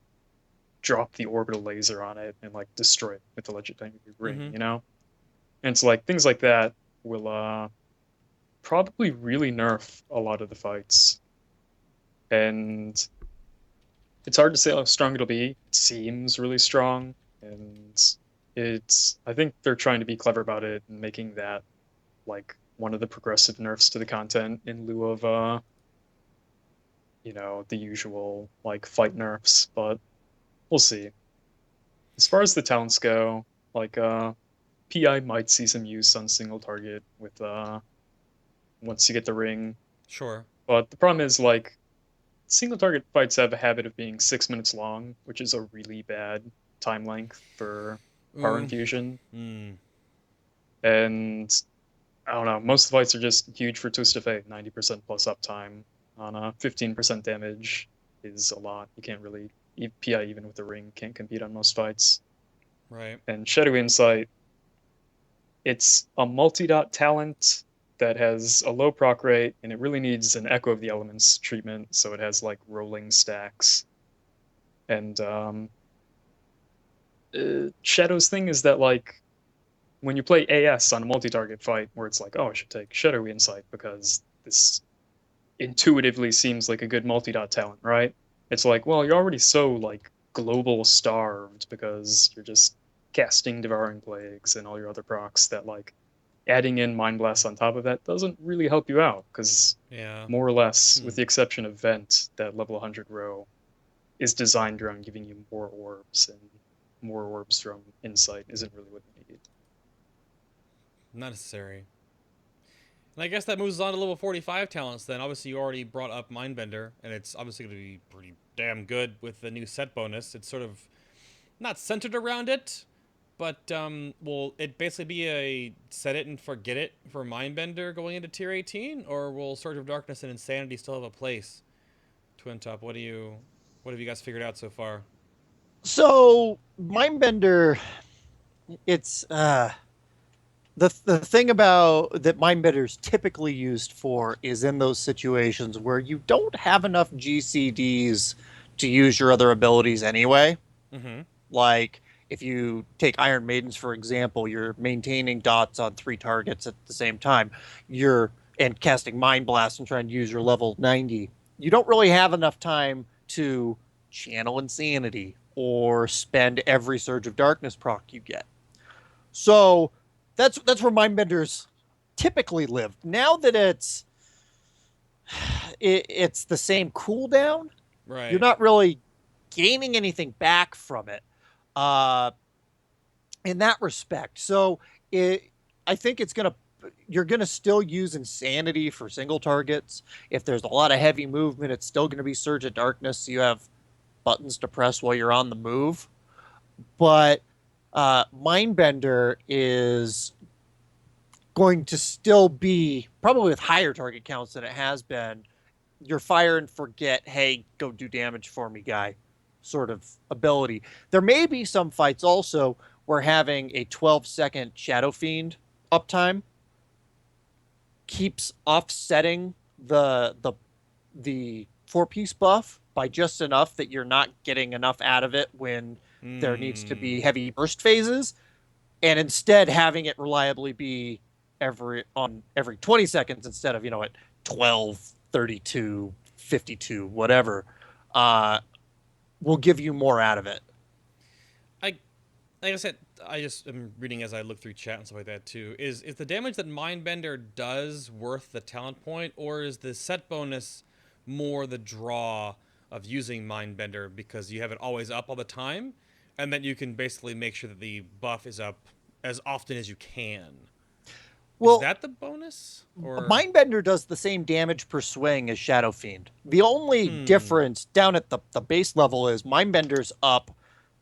drop the orbital laser on it and like destroy it with the legendary ring, you know? And it's like things like that will probably really nerf a lot of the fights. And it's hard to say how strong it'll be. It seems really strong, and I think they're trying to be clever about it and making that like one of the progressive nerfs to the content in lieu of you know, the usual like fight nerfs, but we'll see. As far as the talents go, like PI might see some use on single target with once you get the ring. Sure. But the problem is like single target fights have a habit of being 6 minutes long, which is a really bad time length for Power Infusion. And I don't know, most of the fights are just huge for Twist of Fate. 90% plus uptime on a 15% damage is a lot. You can't really, PI even with the ring can't compete on most fights. Right. And Shadow Insight, it's a multi-dot talent that has a low proc rate, and it really needs an Echo of the Elements treatment, so it has like rolling stacks. And Shadow's thing is that like when you play AS on a multi-target fight, where it's like, oh, I should take Shadowy Insight because this intuitively seems like a good multi-dot talent, right? It's like, well, you're already so like global starved because you're just casting Devouring Plagues and all your other procs that like adding in Mind Blast on top of that doesn't really help you out, because more or less, with the exception of Vent, that level 100 row is designed around giving you more orbs, and more orbs from Insight isn't really what you need. Not necessary. And I guess that moves on to level 45 talents then. Obviously, you already brought up Mindbender, and it's obviously going to be pretty damn good with the new set bonus. It's sort of not centered around it, but will it basically be a set it and forget it for Mindbender going into tier 18, or will Surge of Darkness and Insanity still have a place? Twintop, what have you guys figured out so far? So Mindbender, it's the thing about that Mindbender's typically used for is in those situations where you don't have enough GCDs to use your other abilities anyway. Like if you take Iron Maidens, for example, you're maintaining dots on 3 targets at the same time. And casting Mind Blast and trying to use your level 90. You don't really have enough time to channel Insanity or spend every Surge of Darkness proc you get. So that's where Mindbenders typically live. Now that it's the same cooldown, right? You're not really gaining anything back from it in that respect. So I think you're gonna still use Insanity for single targets. If there's a lot of heavy movement, it's still gonna be Surge of Darkness, so you have buttons to press while you're on the move. But Mindbender is going to still be, probably with higher target counts than it has been, your fire and forget, hey, go do damage for me, guy, sort of ability. There may be some fights also where having a 12-second Shadow Fiend uptime keeps offsetting the 4-piece buff by just enough that you're not getting enough out of it when there needs to be heavy burst phases, and instead having it reliably be every 20 seconds instead of, at 12, 32, 52, whatever, will give you more out of it. Like I said, I just am reading as I look through chat and stuff like that too. Is the damage that Mindbender does worth the talent point, or is the set bonus more the draw of using Mindbender because you have it always up all the time, and then you can basically make sure that the buff is up as often as you can? Well, is that the bonus? Or Mindbender does the same damage per swing as Shadow Fiend. The only difference down at the base level is Mindbender's up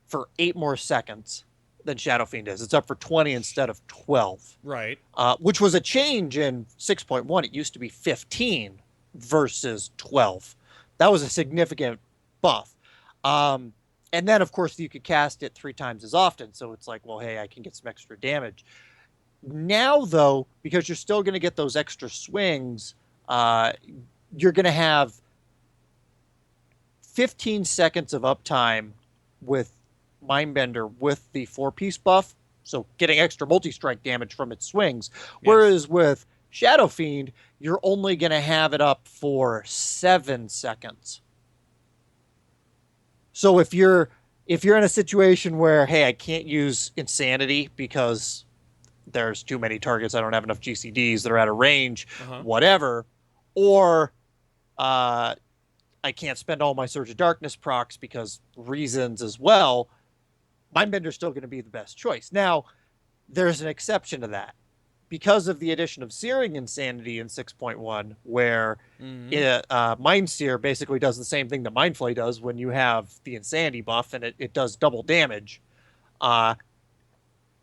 for 8 more seconds than Shadow Fiend is. It's up for 20 instead of 12. Right. Which was a change in 6.1. It used to be 15 versus 12. That was a significant buff. And then, of course, you could cast it 3 times as often. So it's like, well, hey, I can get some extra damage. Now, though, because you're still going to get those extra swings, you're going to have 15 seconds of uptime with Mindbender with the 4-piece buff, so getting extra multi-strike damage from its swings. Yes. Whereas with Shadow Fiend, you're only going to have it up for 7 seconds. So if you're in a situation where, hey, I can't use Insanity because there's too many targets, I don't have enough GCDs that are out of range, whatever, or I can't spend all my Surge of Darkness procs because reasons as well, Mindbender's still going to be the best choice. Now, there's an exception to that. Because of the addition of Searing Insanity in 6.1, where Mindsear basically does the same thing that Mindflay does when you have the Insanity buff, and it does double damage.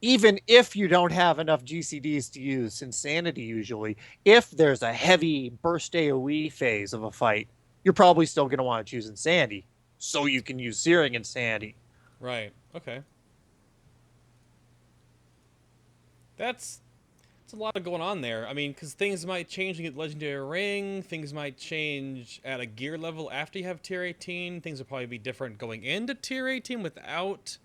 Even if you don't have enough GCDs to use Insanity usually, if there's a heavy burst AoE phase of a fight, you're probably still going to want to choose Insanity, so you can use Searing Insanity. Right. Okay. That's a lot of going on there. I mean, because things might change to get Legendary Ring. Things might change at a gear level after you have Tier 18. Things will probably be different going into Tier 18 without...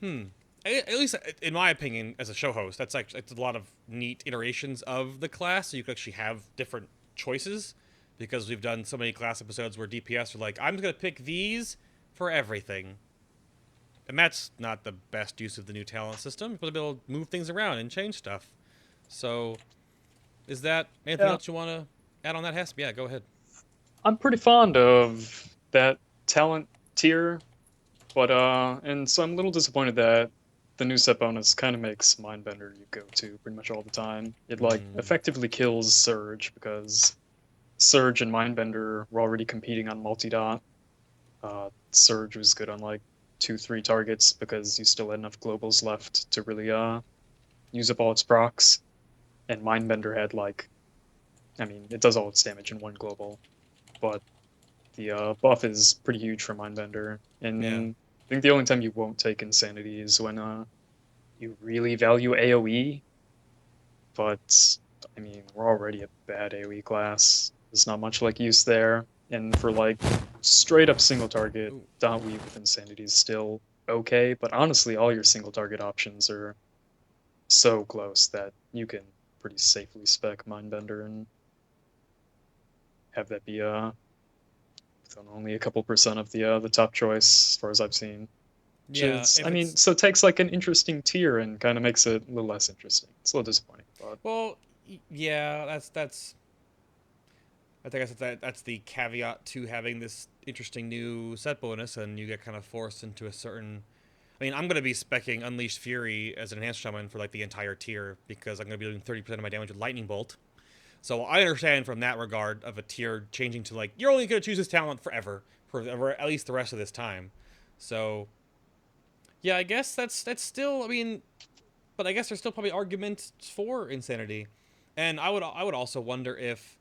At least, in my opinion, as a show host, it's a lot of neat iterations of the class, so you can actually have different choices, because we've done so many class episodes where DPS are like, I'm just going to pick these for everything. And that's not the best use of the new talent system. You're supposed to be able to move things around and change stuff. So, is that anything else you want to add on that, Hesp? Yeah, go ahead. I'm pretty fond of that talent tier, but and so I'm a little disappointed that the new set bonus kind of makes Mindbender you go to pretty much all the time. It effectively kills Surge, because Surge and Mindbender were already competing on multi-dot. Surge was good on like 2-3 targets because you still had enough globals left to really use up all its procs, and Mindbender had it does all its damage in 1 global, but the buff is pretty huge for Mindbender, and I think the only time you won't take Insanity is when you really value AoE, but I mean, we're already a bad AoE class. There's not much use there, and for straight up single target, dot weave with Insanity is still okay, but honestly, all your single target options are so close that you can pretty safely spec Mindbender and have that be only a couple % of the top choice as far as I've seen. Yeah, so it takes an interesting tier and kind of makes it a little less interesting. It's a little disappointing, but well, yeah, that's. I think that's the caveat to having this interesting new set bonus, and you get kind of forced into a certain... I mean, I'm going to be specking Unleashed Fury as an Enhanced Shaman for the entire tier, because I'm going to be doing 30% of my damage with Lightning Bolt. So I understand from that regard of a tier changing to you're only going to choose this talent forever, for at least the rest of this time. So, yeah, I guess that's still, I mean, but I guess there's still probably arguments for Insanity. And I would also wonder if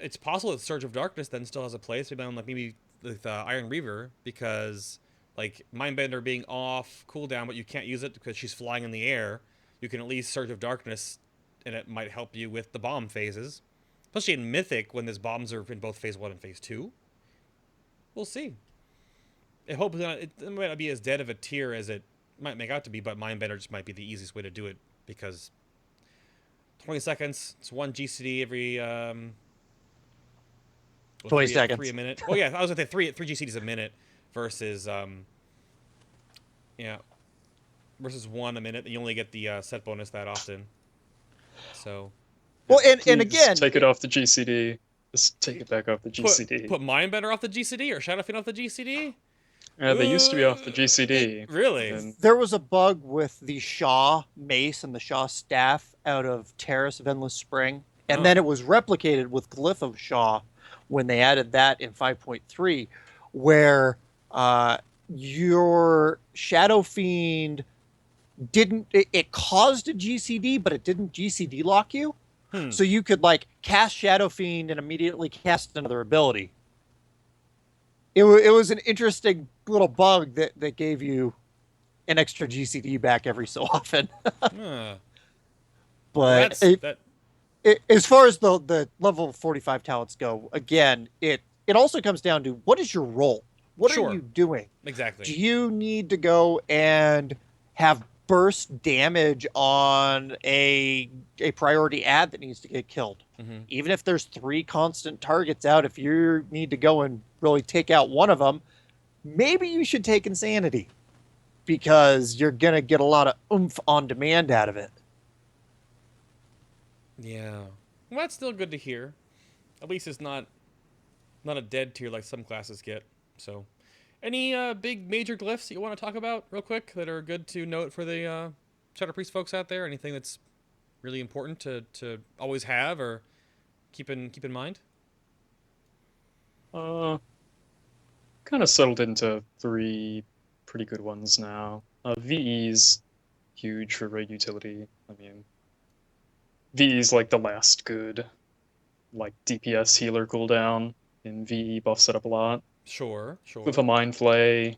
it's possible that Surge of Darkness then still has a place, maybe with Iron Reaver, because like Mindbender being off cooldown, but you can't use it because she's flying in the air. You can at least Surge of Darkness, and it might help you with the bomb phases, especially in Mythic when these bombs are in both Phase 1 and Phase 2. We'll see. I hope it might not be as dead of a tier as it might make out to be, but Mindbender just might be the easiest way to do it, because 20 seconds, it's 1 GCD every 20 seconds. 3 a minute. Oh yeah, I was gonna say three GCDs a minute versus versus 1 a minute. You only get the set bonus that often. So Well, and Please again, take it off the GCD. Just take it back off the GCD. put Mindbender off the GCD or Shadowfiend off the GCD. They used to be off the GCD. Really? And there was a bug with the Shaw Mace and the Shaw Staff out of Terrace of Endless Spring, and then it was replicated with Glyph of Shaw when they added that in 5.3, where your Shadow Fiend it caused a GCD, but it didn't GCD lock you. So you could like cast Shadow Fiend and immediately cast another ability. It was an interesting little bug that gave you an extra GCD back every so often. But as far as the level 45 talents go, again, it also comes down to what is your role? What are you doing? Exactly. Do you need to go and have burst damage on a priority ad that needs to get killed? Even if there's 3 constant targets out, if you need to go and really take out one of them, maybe you should take Insanity, because you're going to get a lot of oomph on demand out of it. Yeah. Well, that's still good to hear. At least it's not a dead tier like some classes get. So, any big major glyphs that you want to talk about real quick that are good to note for the Shadow Priest folks out there? Anything that's really important to always have or keep in mind? Kind of settled into 3 pretty good ones now. VE's huge for raid utility. I mean, VE's like the last good like DPS healer cooldown in VE buffs it up a lot. Sure. With a Mind Flay,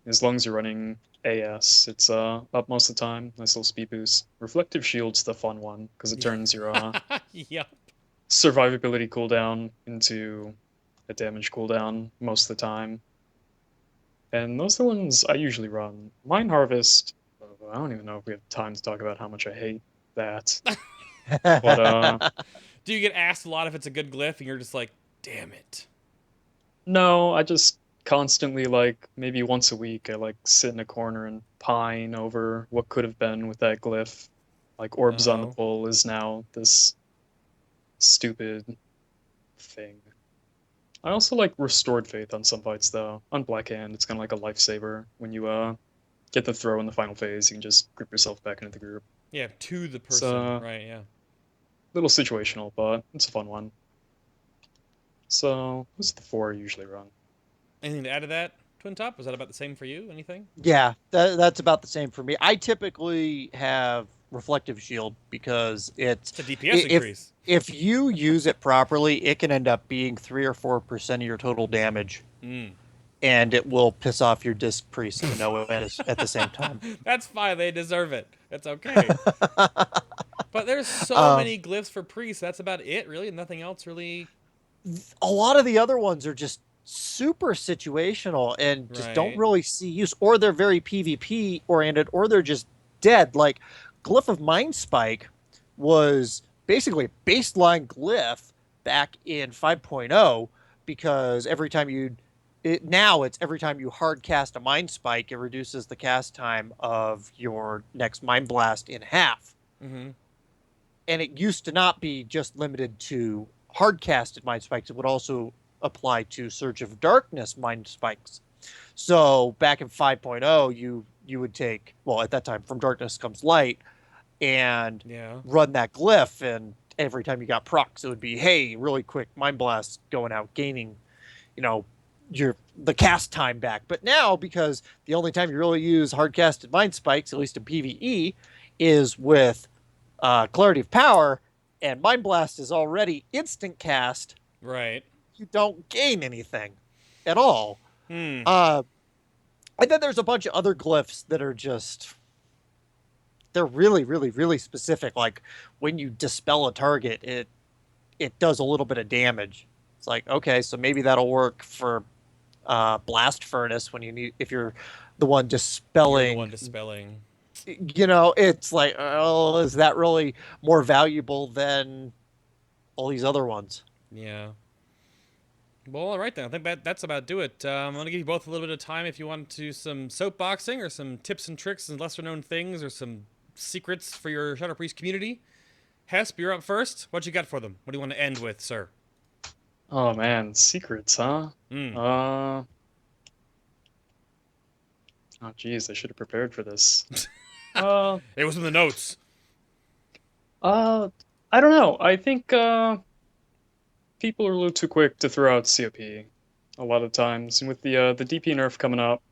as long as you're running AS, it's up most of the time. Nice little speed boost. Reflective Shield's the fun one, because it turns your Yep. survivability cooldown into a damage cooldown most of the time. And those are the ones I usually run. Mine Harvest, I don't even know if we have time to talk about how much I hate that. But do you get asked a lot if it's a good glyph and you're just like, damn it? No, I just constantly, like, maybe once a week, I like sit in a corner and pine over what could have been with that glyph. Like, Orbs on the Bull is now this stupid thing. I also like Restored Faith on some fights, though. On Black Hand, it's kind of like a lifesaver. When you get the throw in the final phase, you can just grip yourself back into the group. Yeah, to the person, right, yeah. Little situational, but it's a fun one. So, those are the 4 I usually run. Anything to add to that, Twintop? Was that about the same for you? Anything? Yeah, that's about the same for me. I typically have Reflective Shield because it's a DPS increase. If you use it properly, it can end up being 3 or 4% of your total damage. And it will piss off your disc priest and know it at the same time. That's fine. They deserve it. It's okay. But there's so many glyphs for priests. That's about it, really. Nothing else really. A lot of the other ones are just super situational and just don't really see use, or they're very PvP oriented, or they're just dead. Like Glyph of Mind Spike was basically a baseline glyph back in 5.0, because every time every time you hard cast a Mind Spike, it reduces the cast time of your next Mind Blast in half. And it used to not be just limited to hard casted Mind Spikes. It would also apply to Surge of Darkness Mind Spikes. So back in 5.0, you would take, well, at that time, From Darkness Comes Light, and run that glyph, and every time you got procs, it would be, hey, really quick Mind Blast going out, gaining, the cast time back. But now, because the only time you really use hard casted Mind Spikes, at least in PvE, is with Clarity of Power, and Mind Blast is already instant cast, Right. you don't gain anything at all. Hmm. And then there's a bunch of other glyphs that are just, they're really, really, really specific. Like when you dispel a target, it does a little bit of damage. It's like, okay, so maybe that'll work for blast furnace when you need, if you're the one You're the dispelling. one dispelling. It's like, oh, is that really more valuable than all these other ones? Yeah. Well, all right then. I think that's about do it. I'm gonna give you both a little bit of time if you want to some soapboxing or some tips and tricks and lesser known things or some secrets for your Shadow Priest community. Hesp, you're up first. What you got for them? What do you want to end with, sir? Oh man, secrets, huh? Mm. Oh geez, I should have prepared for this. uh, It was in the notes. I don't know. I think people are a little too quick to throw out COP a lot of times, and with the DP nerf coming up,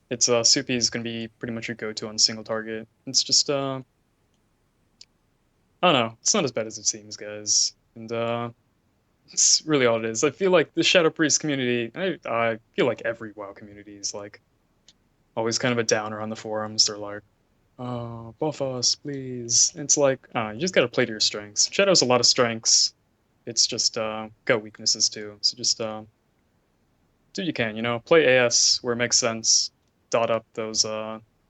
it's COP is going to be pretty much your go-to on single target. It's just I don't know. It's not as bad as it seems, guys, and it's really all it is. I feel like the Shadow Priest community. I feel like every WoW community is like always kind of a downer on the forums. They're like, "Oh, buff us, please." It's like, you just gotta play to your strengths. Shadow's a lot of strengths. It's just got weaknesses too. So just do what you can. Play AS where it makes sense. Dot up those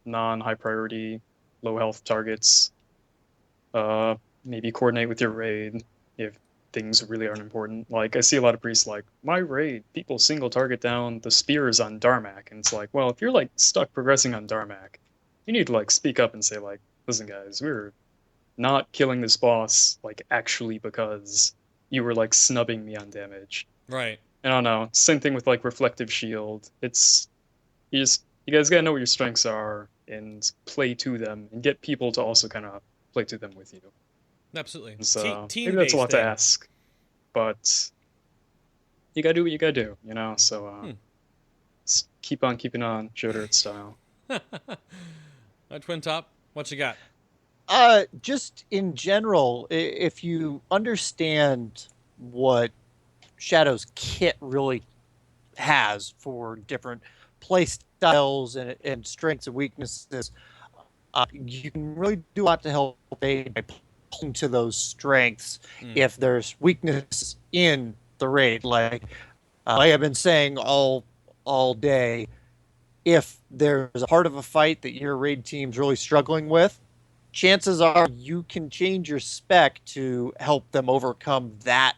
non-high priority, low health targets. Maybe coordinate with your raid if things really aren't important. Like, I see a lot of priests like, my raid, people single target down the spears on Darmak. And it's like, well, if you're like stuck progressing on Darmak, you need to like speak up and say like, listen guys, we're not killing this boss like actually because you were like snubbing me on damage. Right. I don't know. Same thing with like reflective shield. It's you guys gotta know what your strengths are and play to them and get people to also kind of play to them with you. Absolutely. So Team maybe that's a lot to thing. ask, but you gotta do what you gotta do, So just keep on keeping on, Jodert style. Twintop, what you got? Just in general, if you understand what Shadow's kit really has for different play styles and strengths and weaknesses, you can really do a lot to help by playing to those strengths. If there's weakness in the raid, like I have been saying all day, if there's a part of a fight that your raid team's really struggling with, chances are you can change your spec to help them overcome that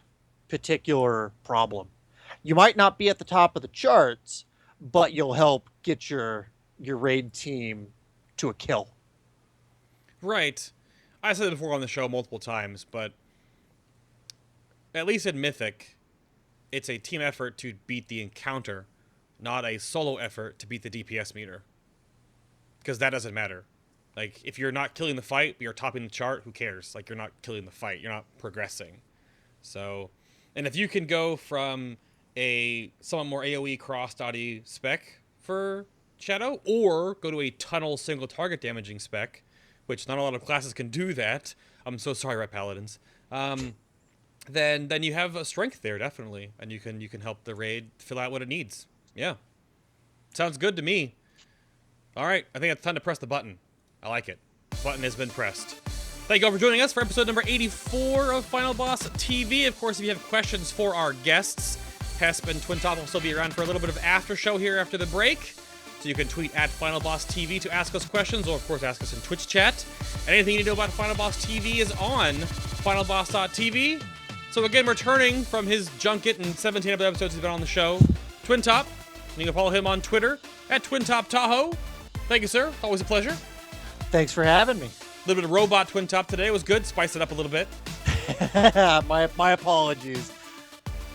particular problem. You might not be at the top of the charts, but you'll help get your raid team to a kill. Right. I said it before on the show multiple times, but at least in Mythic, it's a team effort to beat the encounter, not a solo effort to beat the DPS meter. Because that doesn't matter. Like, if you're not killing the fight, but you're topping the chart, who cares? Like, you're not killing the fight. You're not progressing. So, and if you can go from a somewhat more AoE cross-dotty spec for Shadow, or go to a tunnel single target damaging spec, which not a lot of classes can do that. I'm so sorry, Red Paladins. Then you have a strength there, definitely. And you can help the raid fill out what it needs. Yeah. Sounds good to me. Alright, I think it's time to press the button. I like it. Button has been pressed. Thank you all for joining us for episode number 84 of Final Boss TV. Of course, if you have questions for our guests, Hesp and Twintop will still be around for a little bit of after show here after the break. So you can tweet at FinalBossTV to ask us questions, or of course ask us in Twitch chat. And anything you need to know about Final Boss TV is on FinalBoss.tv. So again, returning from his junket and 17 other episodes he's been on the show, Twintop. You can follow him on Twitter at TwintopTahoe. Thank you, sir. Always a pleasure. Thanks for having me. A little bit of robot Twintop today. It was good. Spice it up a little bit. my apologies.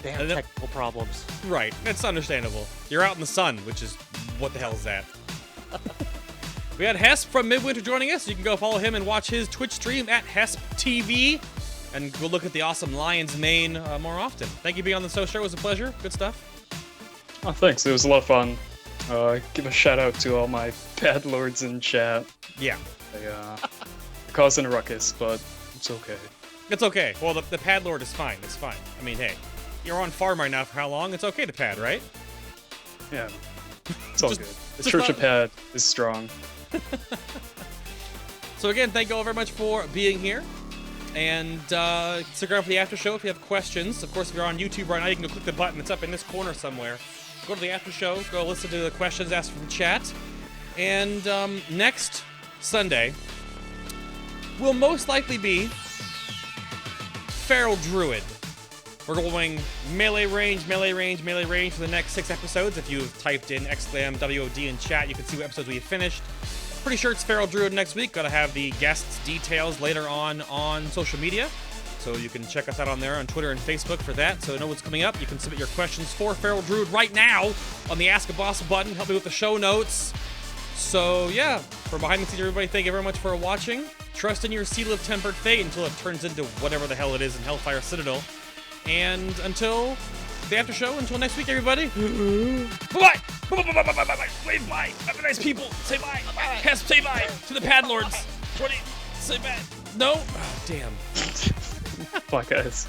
Damn technical problems. Right. It's understandable. You're out in the sun, which is... what the hell is that? We had Hesp from Midwinter joining us. You can go follow him and watch his Twitch stream at Hesp TV. And go look at the awesome Lion's Mane more often. Thank you for being on the show. It was a pleasure. Good stuff. Oh, thanks. It was a lot of fun. Give a shout out to all my Padlords in chat. Yeah. They causing a ruckus, but it's okay. It's okay. Well, the Padlord is fine. It's fine. I mean, hey, you're on farm right now for how long? It's okay to pad, right? Yeah, it's all Just- good. The just Church not- of Pad is strong. So again, thank you all very much for being here. And stick around for the after show if you have questions. Of course, if you're on YouTube right now, you can go click the button. It's up in this corner somewhere. Go to the after show. Go listen to the questions asked from chat. And next Sunday will most likely be Feral Druid. We're going melee range for the next 6 episodes. If you've typed in !WOD in chat, you can see what episodes we finished. Pretty sure it's Feral Druid next week. Gotta have the guests' details later on social media. So you can check us out on there on Twitter and Facebook for that. So know what's coming up. You can submit your questions for Feral Druid right now on the Ask a Boss button. Help me with the show notes. So yeah, from behind the scenes, everybody, thank you very much for watching. Trust in your Seal of Tempered Fate until it turns into whatever the hell it is in Hellfire Citadel. And until the after show, until next week, everybody. Bye-bye! Bye-bye! Wave bye! Have a nice people! Say bye! Hesp, say bye! To the Padlords! 20, say bye! No? Oh, damn. Bye, guys.